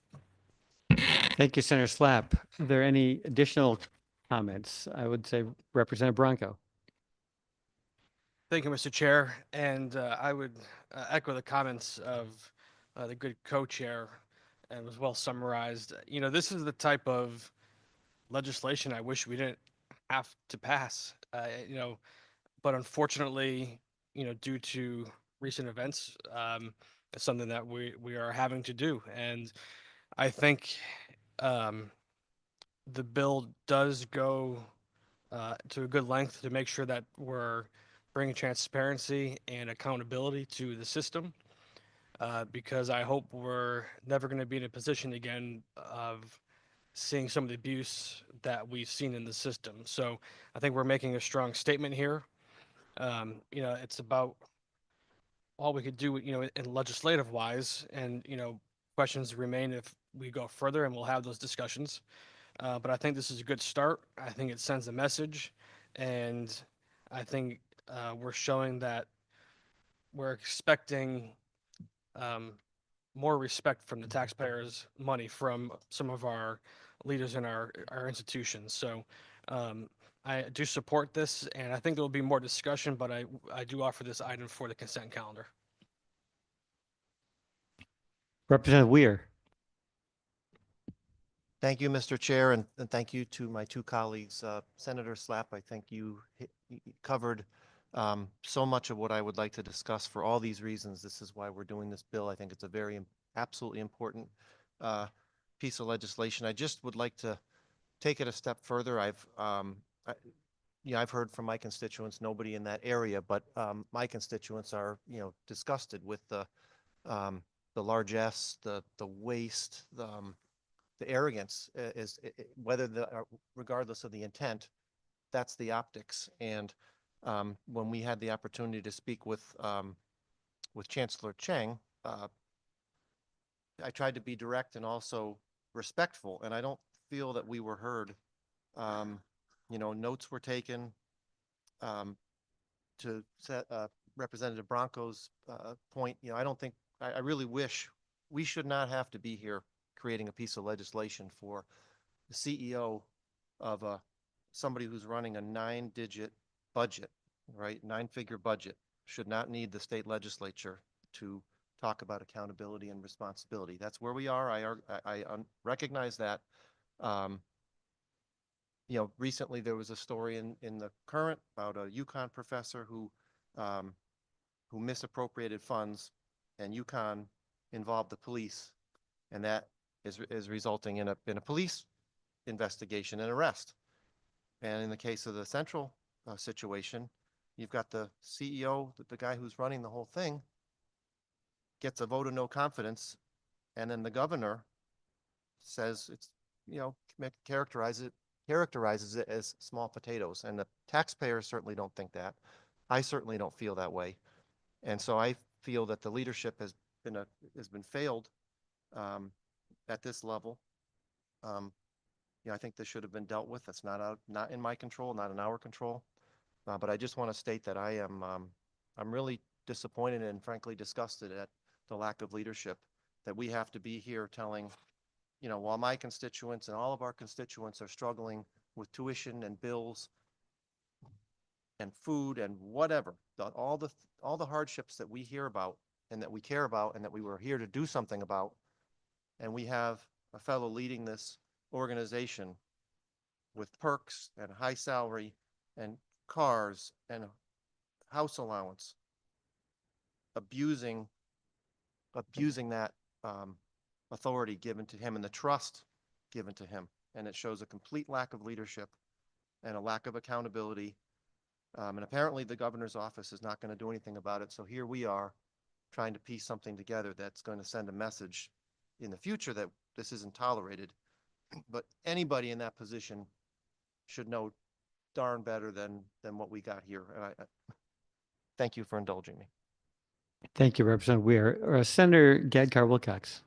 Thank you, Senator Slapp. Are there any additional comments? I would say Representative Bronco. Thank you, Mr. Chair. And I would echo the comments of the good co-chair, and was well summarized. You know, this is the type of legislation I wish we didn't have to pass, you know, but unfortunately, you know, due to recent events, it's something that we are having to do. And I think the bill does go to a good length to make sure that we're bringing transparency and accountability to the system, because I hope we're never going to be in a position again of seeing some of the abuse that we've seen in the system. So I think we're making a strong statement here. You know, it's about all we could do, you know, in legislative wise, and, you know, questions remain if we go further, and we'll have those discussions. But I think this is a good start. I think it sends a message, and I think we're showing that we're expecting more respect from the taxpayers' money from some of our leaders in our institutions. So I do support this, and I think there will be more discussion, but I do offer this item for the consent calendar. Representative Weir. Thank you, Mr. Chair, and thank you to my two colleagues. Senator Slapp, I think you covered so much of what I would like to discuss. For all these reasons, this is why we're doing this bill. I think it's a very absolutely important piece of legislation. I just would like to take it a step further. I've heard from my constituents, nobody in that area, but my constituents are, you know, disgusted with the largesse, the waste, the arrogance is regardless of the intent, that's the optics. And when we had the opportunity to speak with Chancellor Cheng, I tried to be direct and also respectful, and I don't feel that we were heard. You know, notes were taken to set Representative Bronco's point. You know, I don't think, I really wish we should not have to be here creating a piece of legislation for the CEO of somebody who's running a 9-digit budget, right? 9-figure budget should not need the state legislature to talk about accountability and responsibility. That's where we are. I recognize that. You know, recently there was a story in the Current about a UConn professor who misappropriated funds, and UConn involved the police, and that is resulting in a police investigation and arrest. And in the case of the Central situation, you've got the CEO, the guy who's running the whole thing, gets a vote of no confidence, and then the governor says it's, you know, characterizes it as small potatoes. And the taxpayers certainly don't think that. I certainly don't feel that way. And so I feel that the leadership has been failed at this level. You know, I think this should have been dealt with. That's not in my control, not in our control. But I just want to state that I'm really disappointed and frankly disgusted at the lack of leadership, that we have to be here telling, you know, while my constituents and all of our constituents are struggling with tuition and bills and food and whatever, all the hardships that we hear about and that we care about and that we were here to do something about, and we have a fellow leading this organization with perks and high salary and cars and house allowance, abusing that authority given to him and the trust given to him. And it shows a complete lack of leadership and a lack of accountability. And apparently the governor's office is not going to do anything about it. So here we are trying to piece something together that's going to send a message in the future that this isn't tolerated. But anybody in that position should know darn better than what we got here. And I thank you for indulging me. Thank you, Representative Weir. Senator Gadkar Wilcox.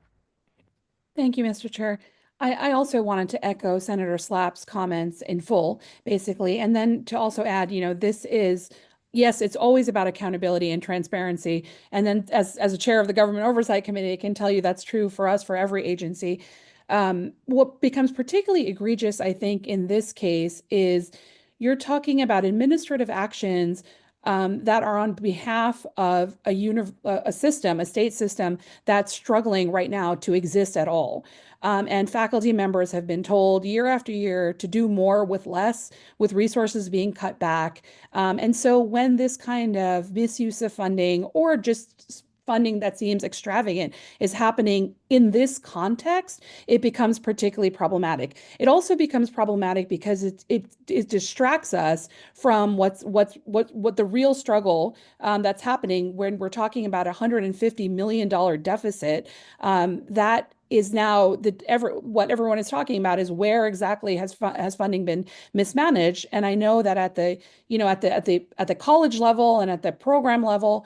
Thank you, Mr. Chair. I also wanted to echo Senator Slapp's comments in full, basically, and then to also add, this is, yes, it's always about accountability and transparency. And then as a chair of the Government Oversight Committee, I can tell you that's true for us, for every agency. What becomes particularly egregious, I think, in this case is you're talking about administrative actions that are on behalf of a system, a state system that's struggling right now to exist at all. And faculty members have been told year after year to do more with less, with resources being cut back. And so when this kind of misuse of funding or just funding that seems extravagant is happening in this context, it becomes particularly problematic. It also becomes problematic because it distracts us from what the real struggle that's happening when we're talking about $150 million deficit that is now what everyone is talking about is where exactly has funding been mismanaged. And I know that at the college level and at the program level,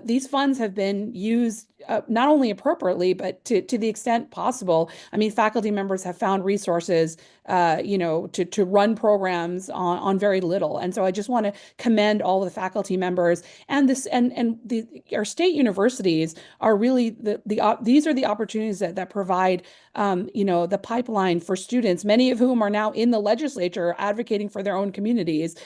these funds have been used not only appropriately, but to the extent possible. I mean, faculty members have found resources, to run programs on very little. And so I just want to commend all the faculty members and our state universities are really these are the opportunities that provide the pipeline for students, many of whom are now in the legislature advocating for their own communities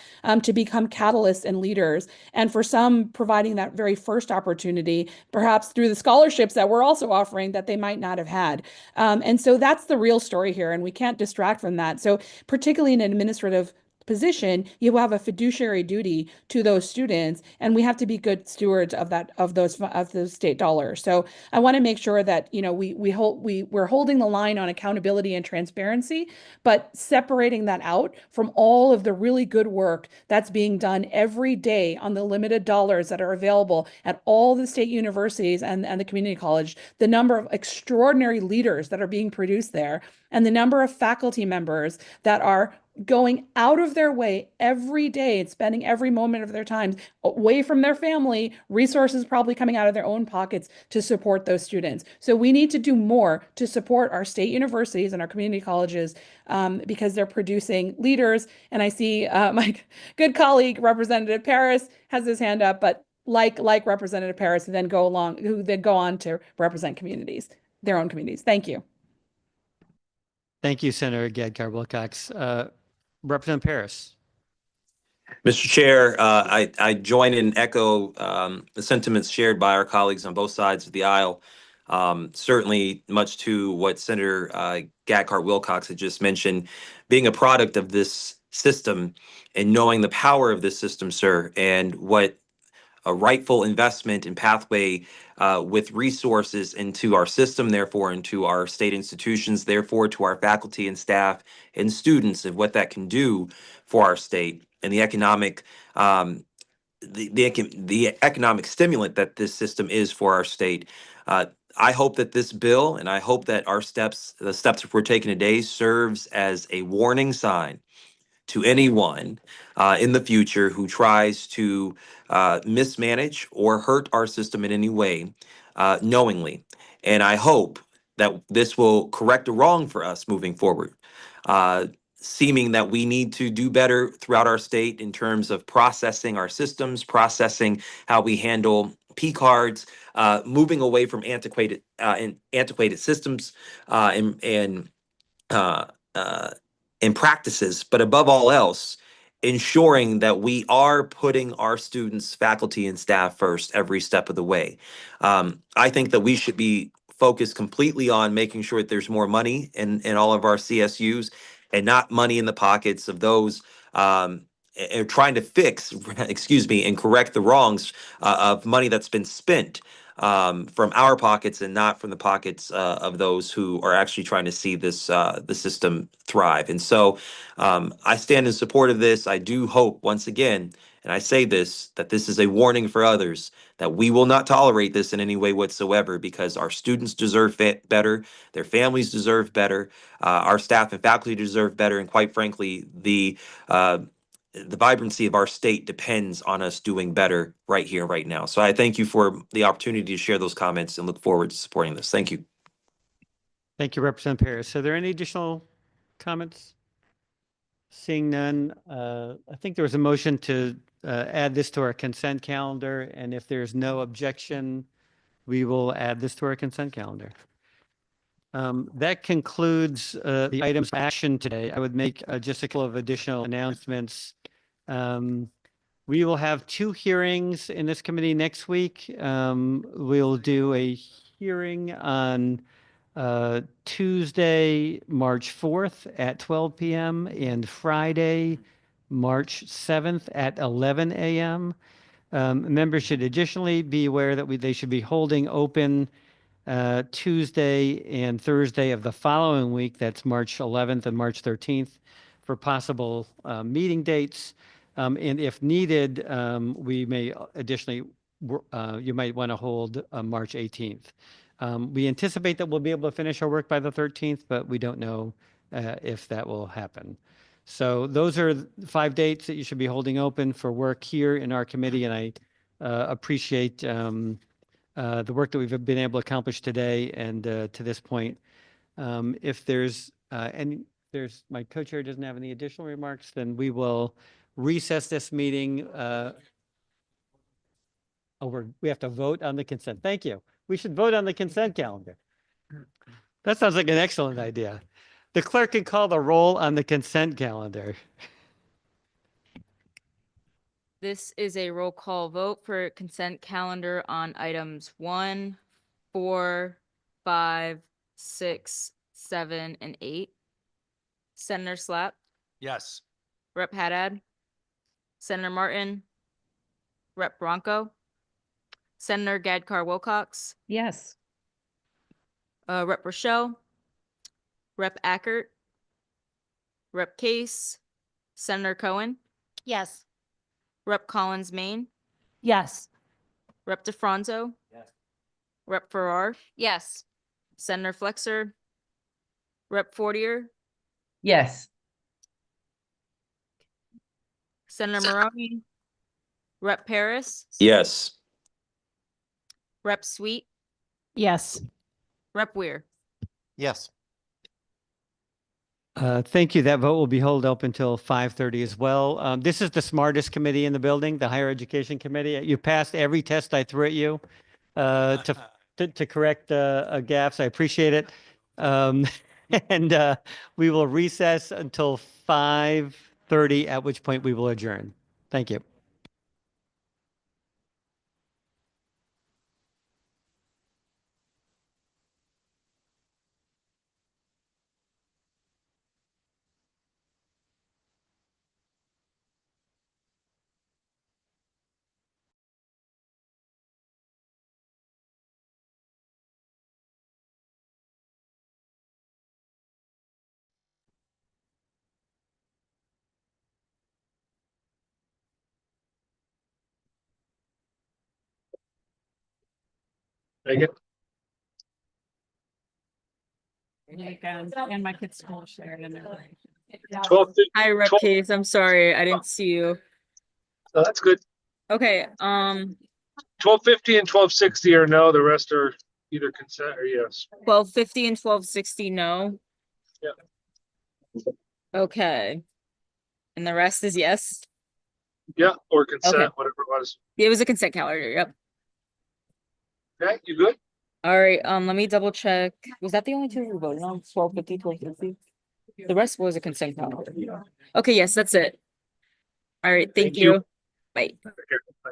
to become catalysts and leaders. And for some, providing that very first opportunity, perhaps through the scholarships that we're also offering that they might not have had. And so that's the real story here, and we can't distract from that. So particularly in an administrative position, you have a fiduciary duty to those students, and we have to be good stewards of those state dollars. So I want to make sure that we're holding the line on accountability and transparency, but separating that out from all of the really good work that's being done every day on the limited dollars that are available at all the state universities and the community college, the number of extraordinary leaders that are being produced there, and the number of faculty members that are going out of their way every day and spending every moment of their time away from their family, resources probably coming out of their own pockets to support those students. So we need to do more to support our state universities and our community colleges because they're producing leaders. And I see my good colleague, Representative Paris, has his hand up, but like Representative Paris, who then go on to represent communities, their own communities. Thank you. Thank you, Senator Gadkar Wilcox. Representative Paris. Mr. Chair, I join and echo the sentiments shared by our colleagues on both sides of the aisle. Certainly, much to what Senator Gadkar Wilcox had just mentioned, being a product of this system and knowing the power of this system, sir, and what a rightful investment and pathway with resources into our system, therefore into our state institutions, therefore to our faculty and staff and students, and what that can do for our state and the economic the economic stimulant that this system is for our state. I hope that this bill, and I hope that the steps we're taking today, serves as a warning sign to anyone in the future who tries to mismanage or hurt our system in any way knowingly. And I hope that this will correct a wrong for us moving forward, seeming that we need to do better throughout our state in terms of processing our systems, processing how we handle P cards, moving away from antiquated systems and practices, but above all else, ensuring that we are putting our students, faculty, and staff first every step of the way. I think that we should be focus completely on making sure that there's more money in all of our CSUs and not money in the pockets of those trying to fix, excuse me, and correct the wrongs of money that's been spent from our pockets and not from the pockets of those who are actually trying to see this the system thrive. And so I stand in support of this. I do hope, once again, and I say this, that this is a warning for others, that we will not tolerate this in any way whatsoever, because our students deserve better, their families deserve better, our staff and faculty deserve better, and quite frankly, the vibrancy of our state depends on us doing better right here, right now. So I thank you for the opportunity to share those comments and look forward to supporting this. Thank you. Thank you, Representative Paris. Are there any additional comments? Seeing none, I think there was a motion to add this to our consent calendar, and if there's no objection, we will add this to our consent calendar. That concludes the items of action today. I would make just a couple of additional announcements. We will have 2 hearings in this committee next week. We'll do a hearing on Tuesday, March 4th at 12 p.m. and Friday, March 7th at 11 a.m. Members should additionally be aware that they should be holding open Tuesday and Thursday of the following week. That's March 11th and March 13th for possible meeting dates. And if needed, we may additionally, you might want to hold March 18th. We anticipate that we'll be able to finish our work by the 13th, but we don't know if that will happen. So those are 5 dates that you should be holding open for work here in our committee, and I appreciate the work that we've been able to accomplish today and to this point. If there's my co-chair doesn't have any additional remarks, then we will recess this meeting. We have to vote on the consent. Thank you. We should vote on the consent calendar. That sounds like an excellent idea. The clerk can call the roll on the consent calendar. This is a roll call vote for consent calendar on items 1, 4, 5, 6, 7, and 8. Senator Slapp, Yes. Rep. Haddad, Senator Martin, Rep. Bronco, Senator Gadkar Wilcox, Yes. Rep. Rochelle, Rep. Ackert, Rep. Case, Senator Cohen, Yes. Rep. Collins Maine, Yes. Rep. DeFranzo, Rep. Farrar, Yes. Senator Flexer, Rep. Fortier, Yes. Senator Maroney, Rep. Paris, Yes. Rep. Sweet, Yes. Rep. Weir. Yes. Thank you. That vote will be held up until 5:30 as well. This is the smartest committee in the building, the Higher Education Committee. You passed every test I threw at you to correct gaffes. I appreciate it. And we will recess until 5:30, at which point we will adjourn. Thank you. And my kids' school shared and everything. 12, Hi, Rep. Case. I'm sorry, I didn't see you. so that's good. Okay, 1250 and 1260 are no, the rest are either consent or yes. 1250 and 1260, no. Yeah. Okay. And the rest is yes? Yeah, or consent, Okay. whatever it was. It was a consent calendar, yep. Okay, you good? All right, let me double check. Was that the only two we voted on? 1250, 1260? The rest was a consent calendar. Okay, yes, that's it. All right, thank Thank you. you. Bye. Take care. Bye.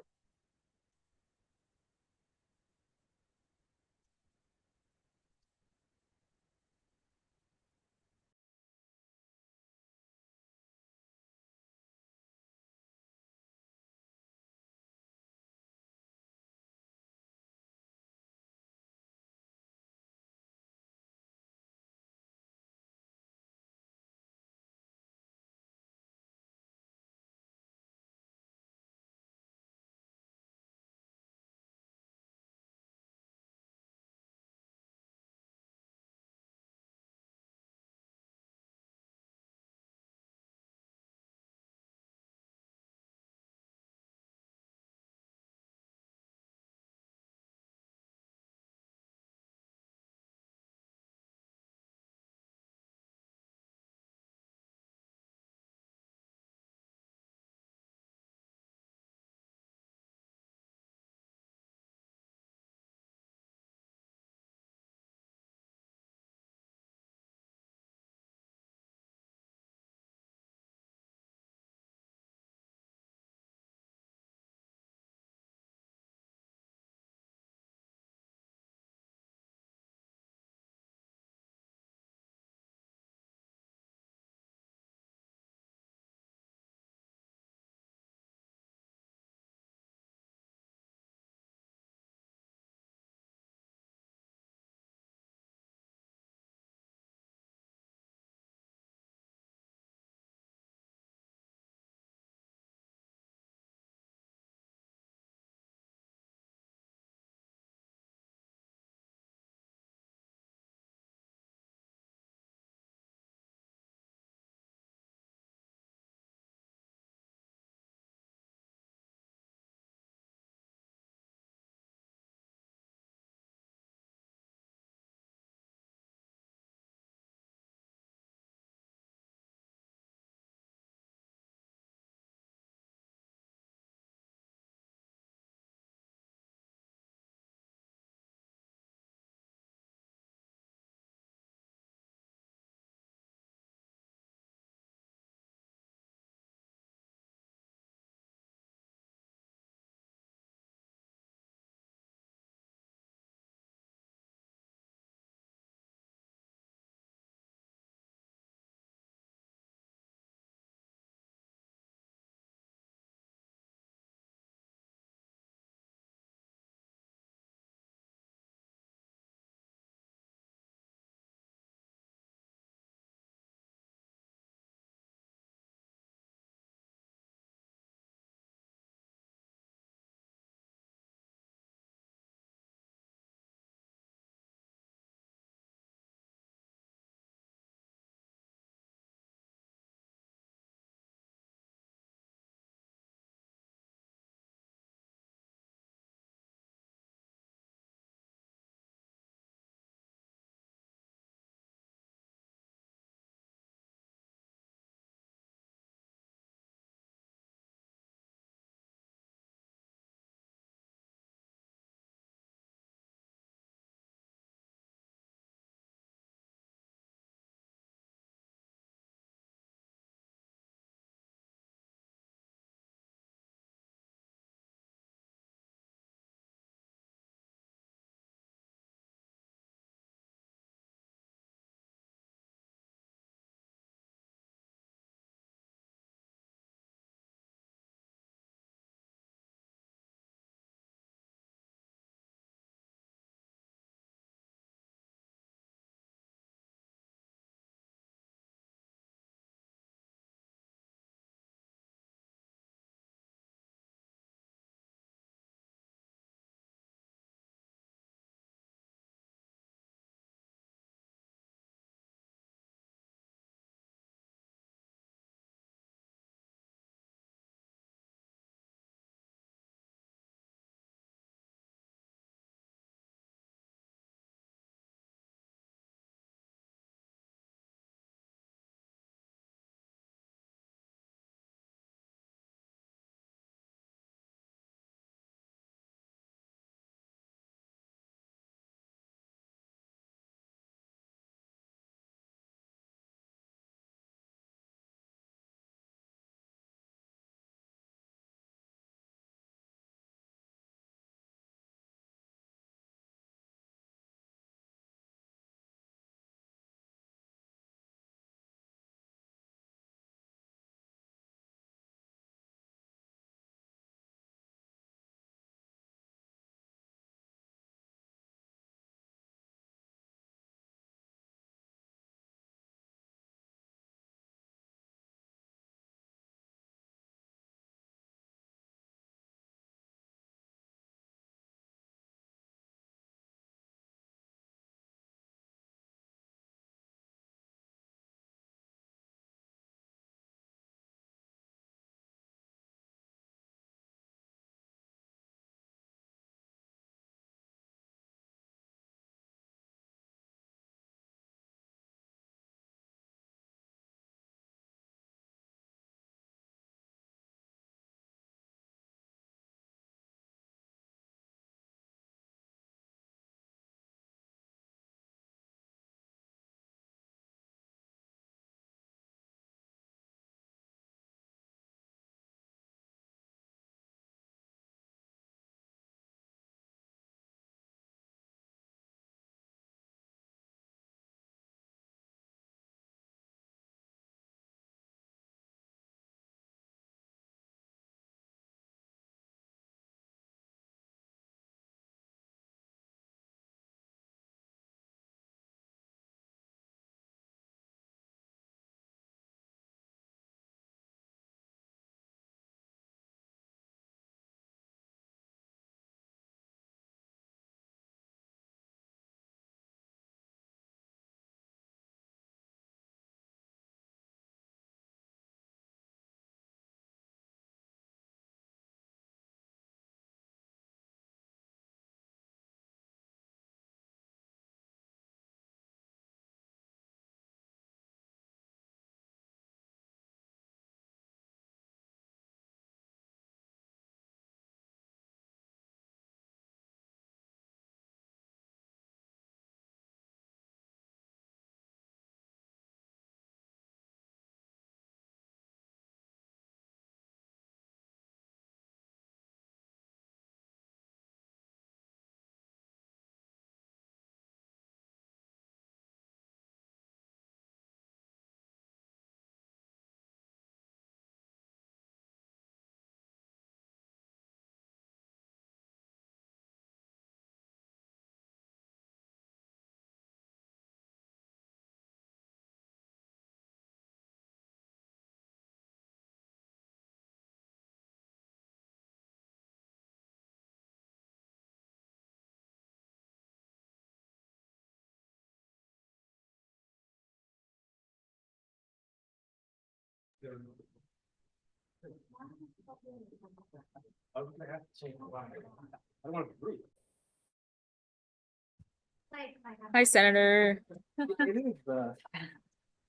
Hi, Senator.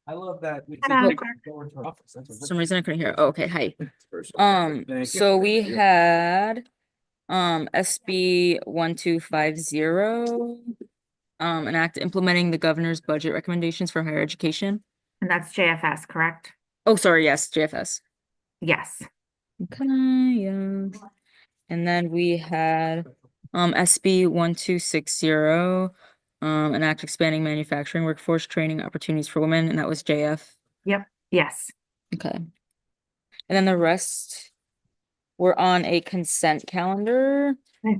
I love that. For some reason I couldn't hear. Oh, okay, hi. So we had SB 1250, an act implementing the governor's budget recommendations for higher education. And that's JFS, correct? Oh, sorry, yes, JFS. Yes. Okay, yeah. And then we had SB 1260, an act expanding manufacturing workforce training opportunities for women, and that was JF. Yep. Yes. Okay. And then the rest were on a consent calendar. Okay.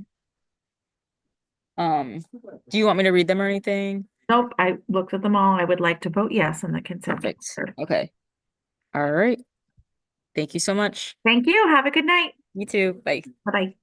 Do you want me to read them or anything? Nope. I looked at them all. I would like to vote yes on the consent. Perfect. calendar. Okay. All right. Thank you so much. Thank you. Have a good night. You too. Bye. Bye-bye.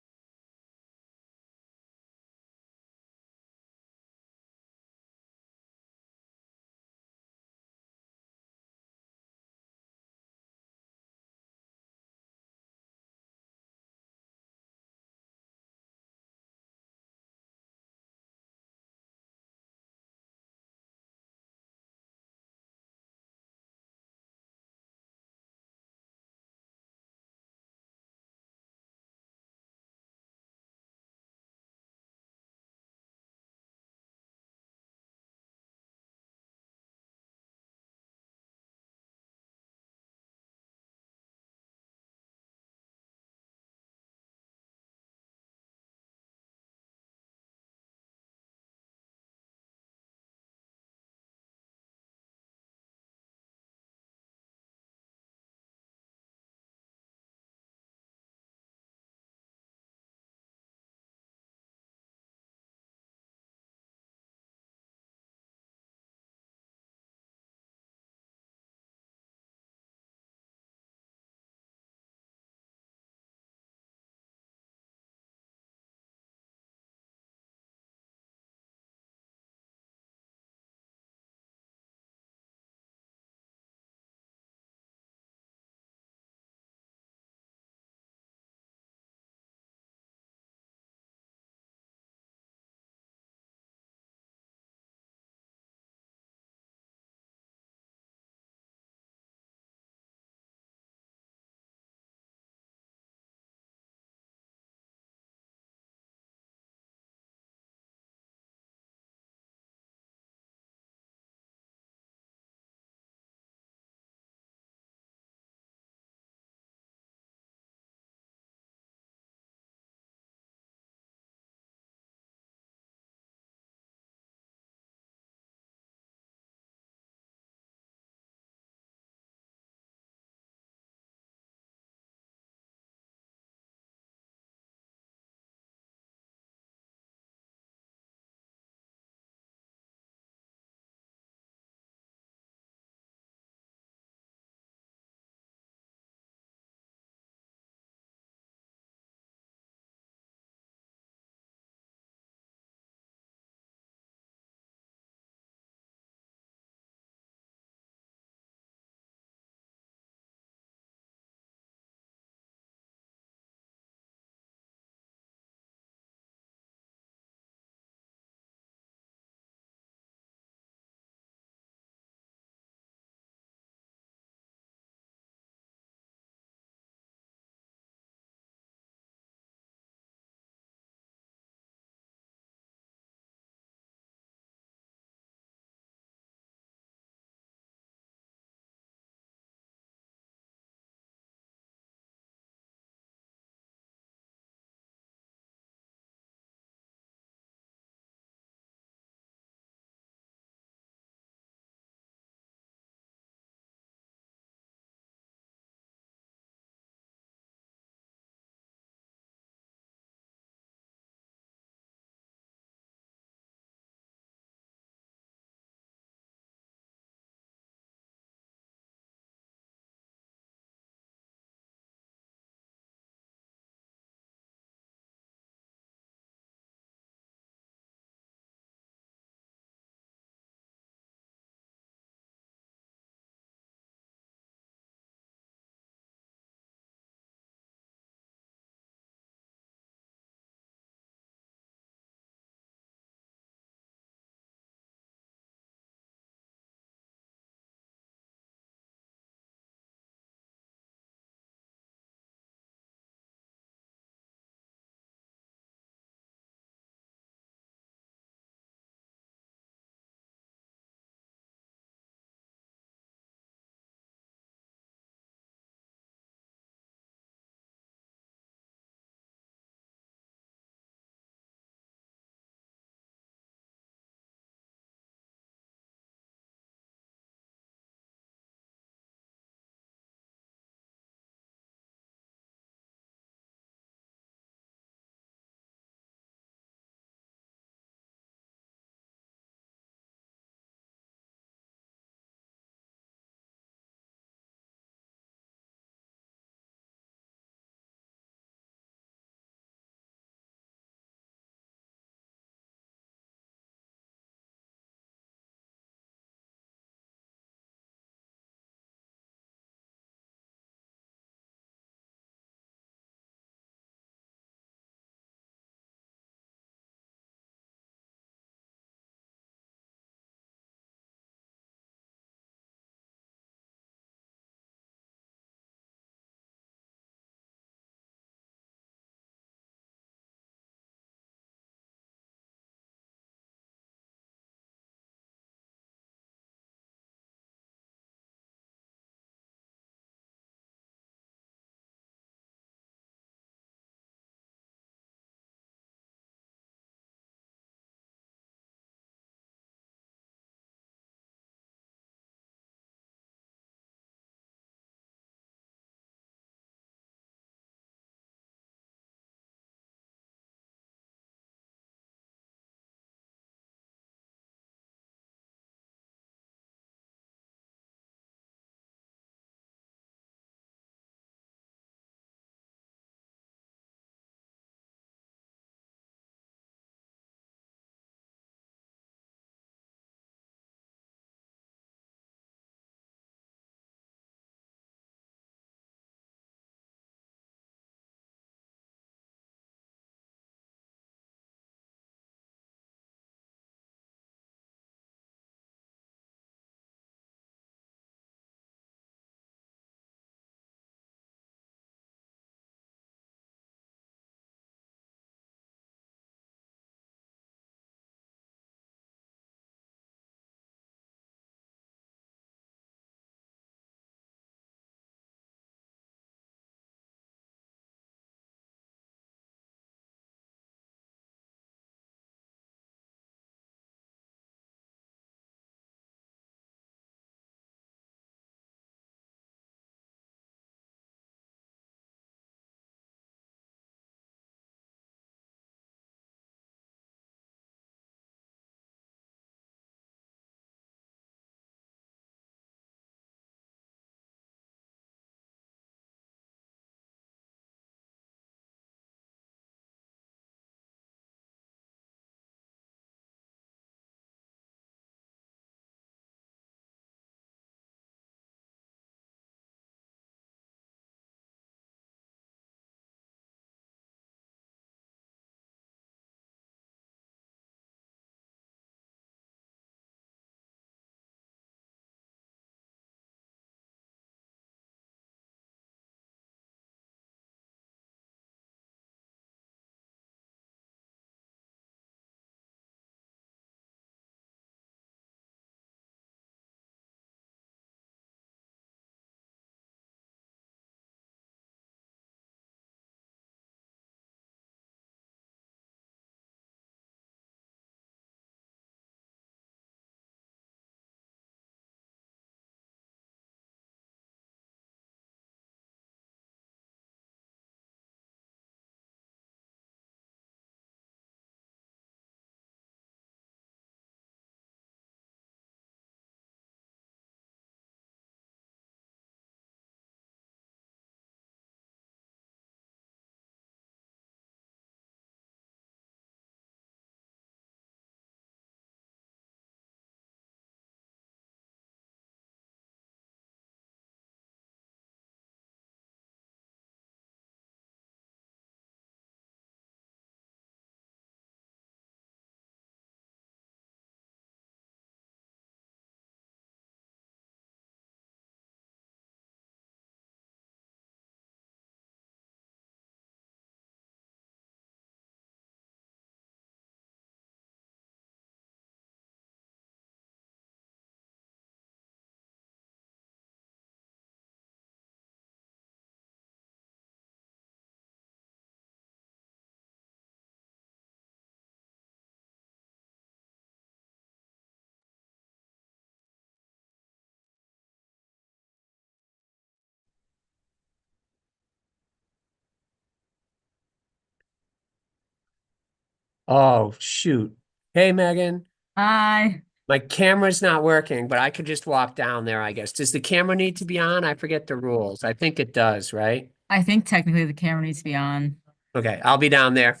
Oh, shoot. Hey, Megan. Hi. My camera's not working, but I could just walk down there, I guess. Does the camera need to be on? I forget the rules. I think it does, right? I think technically the camera needs to be on. Okay, I'll be down there.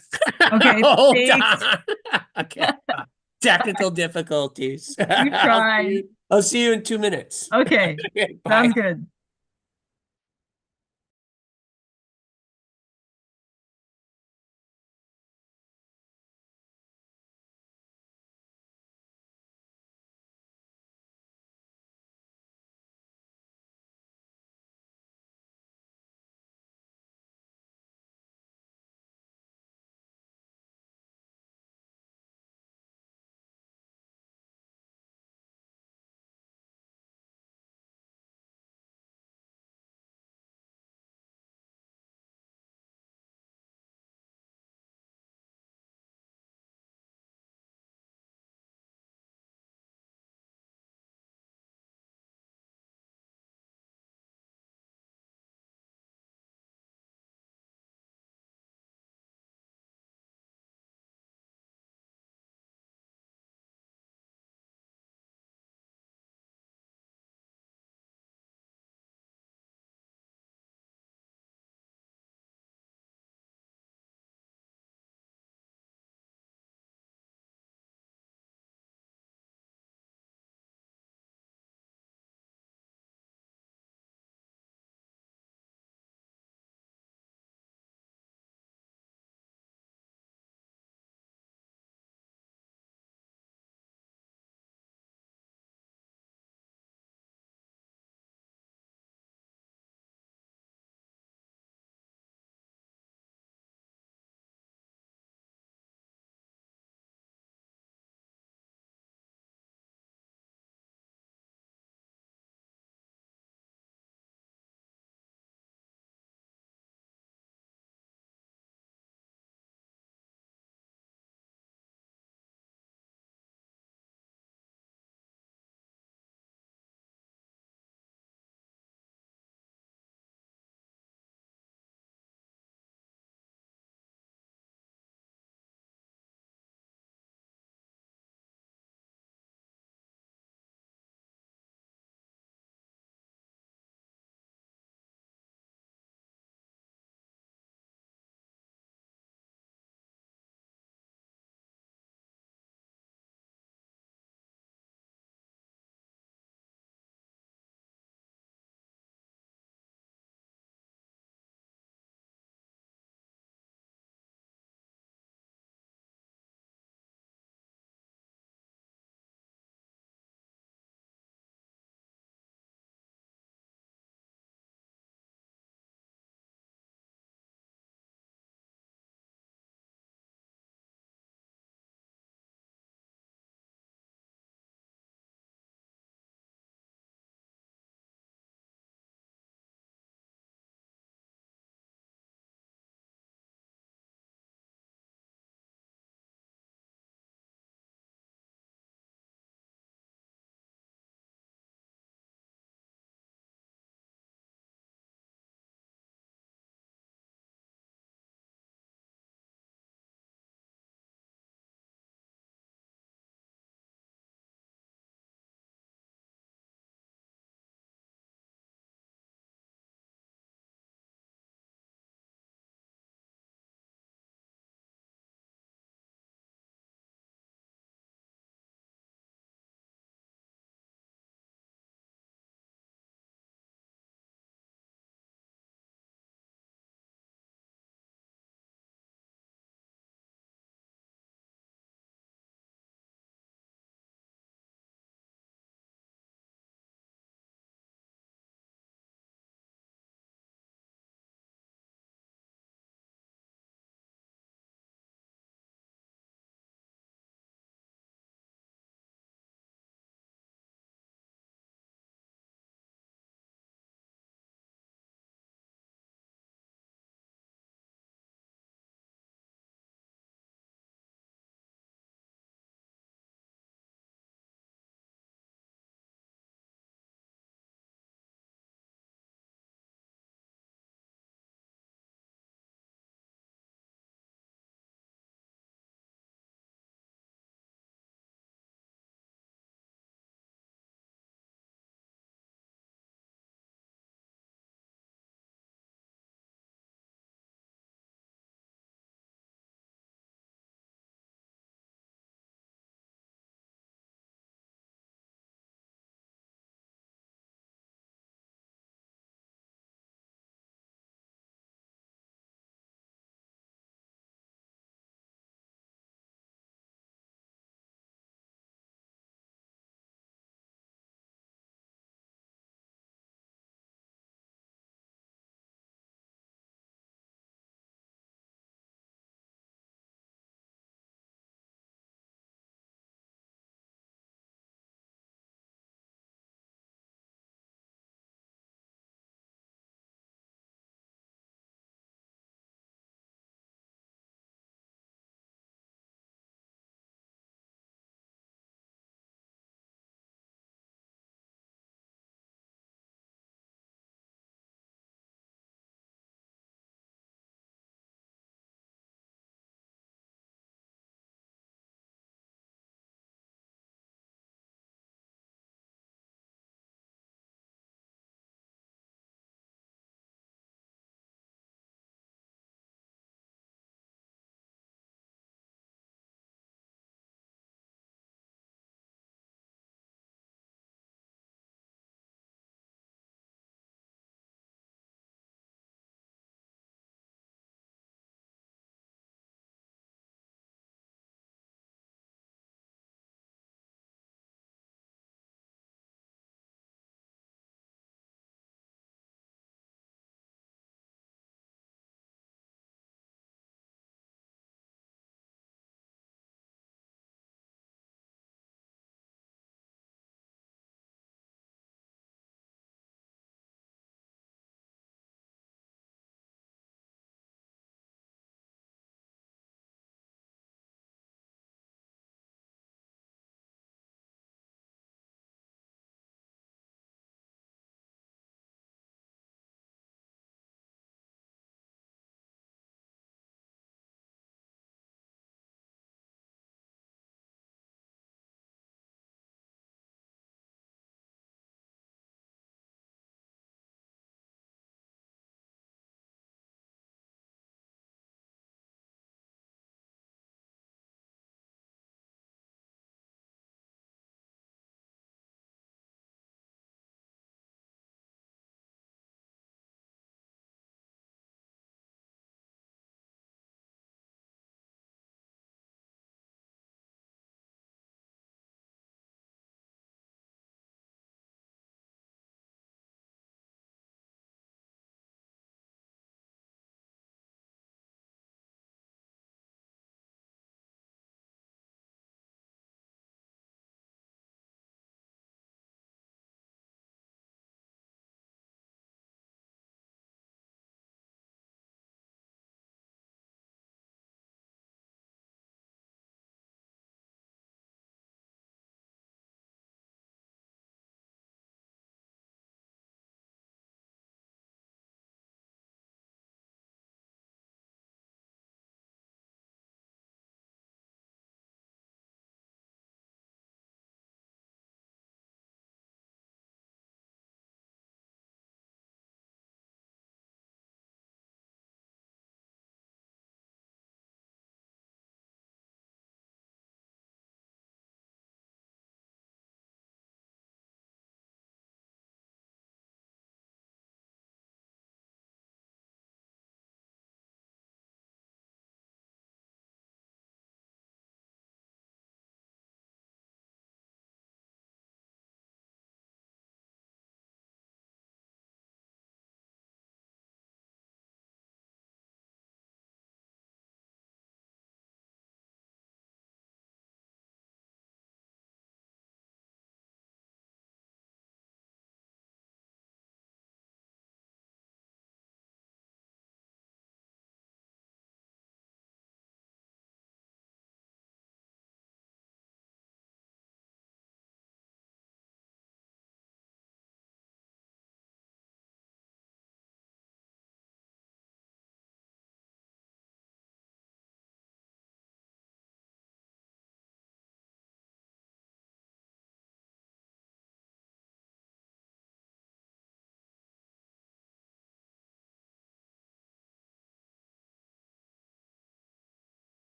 Okay, Hold thanks. on. Okay. Technical difficulties. You try. I'll see you in 2 minutes. Okay, Bye. sounds good.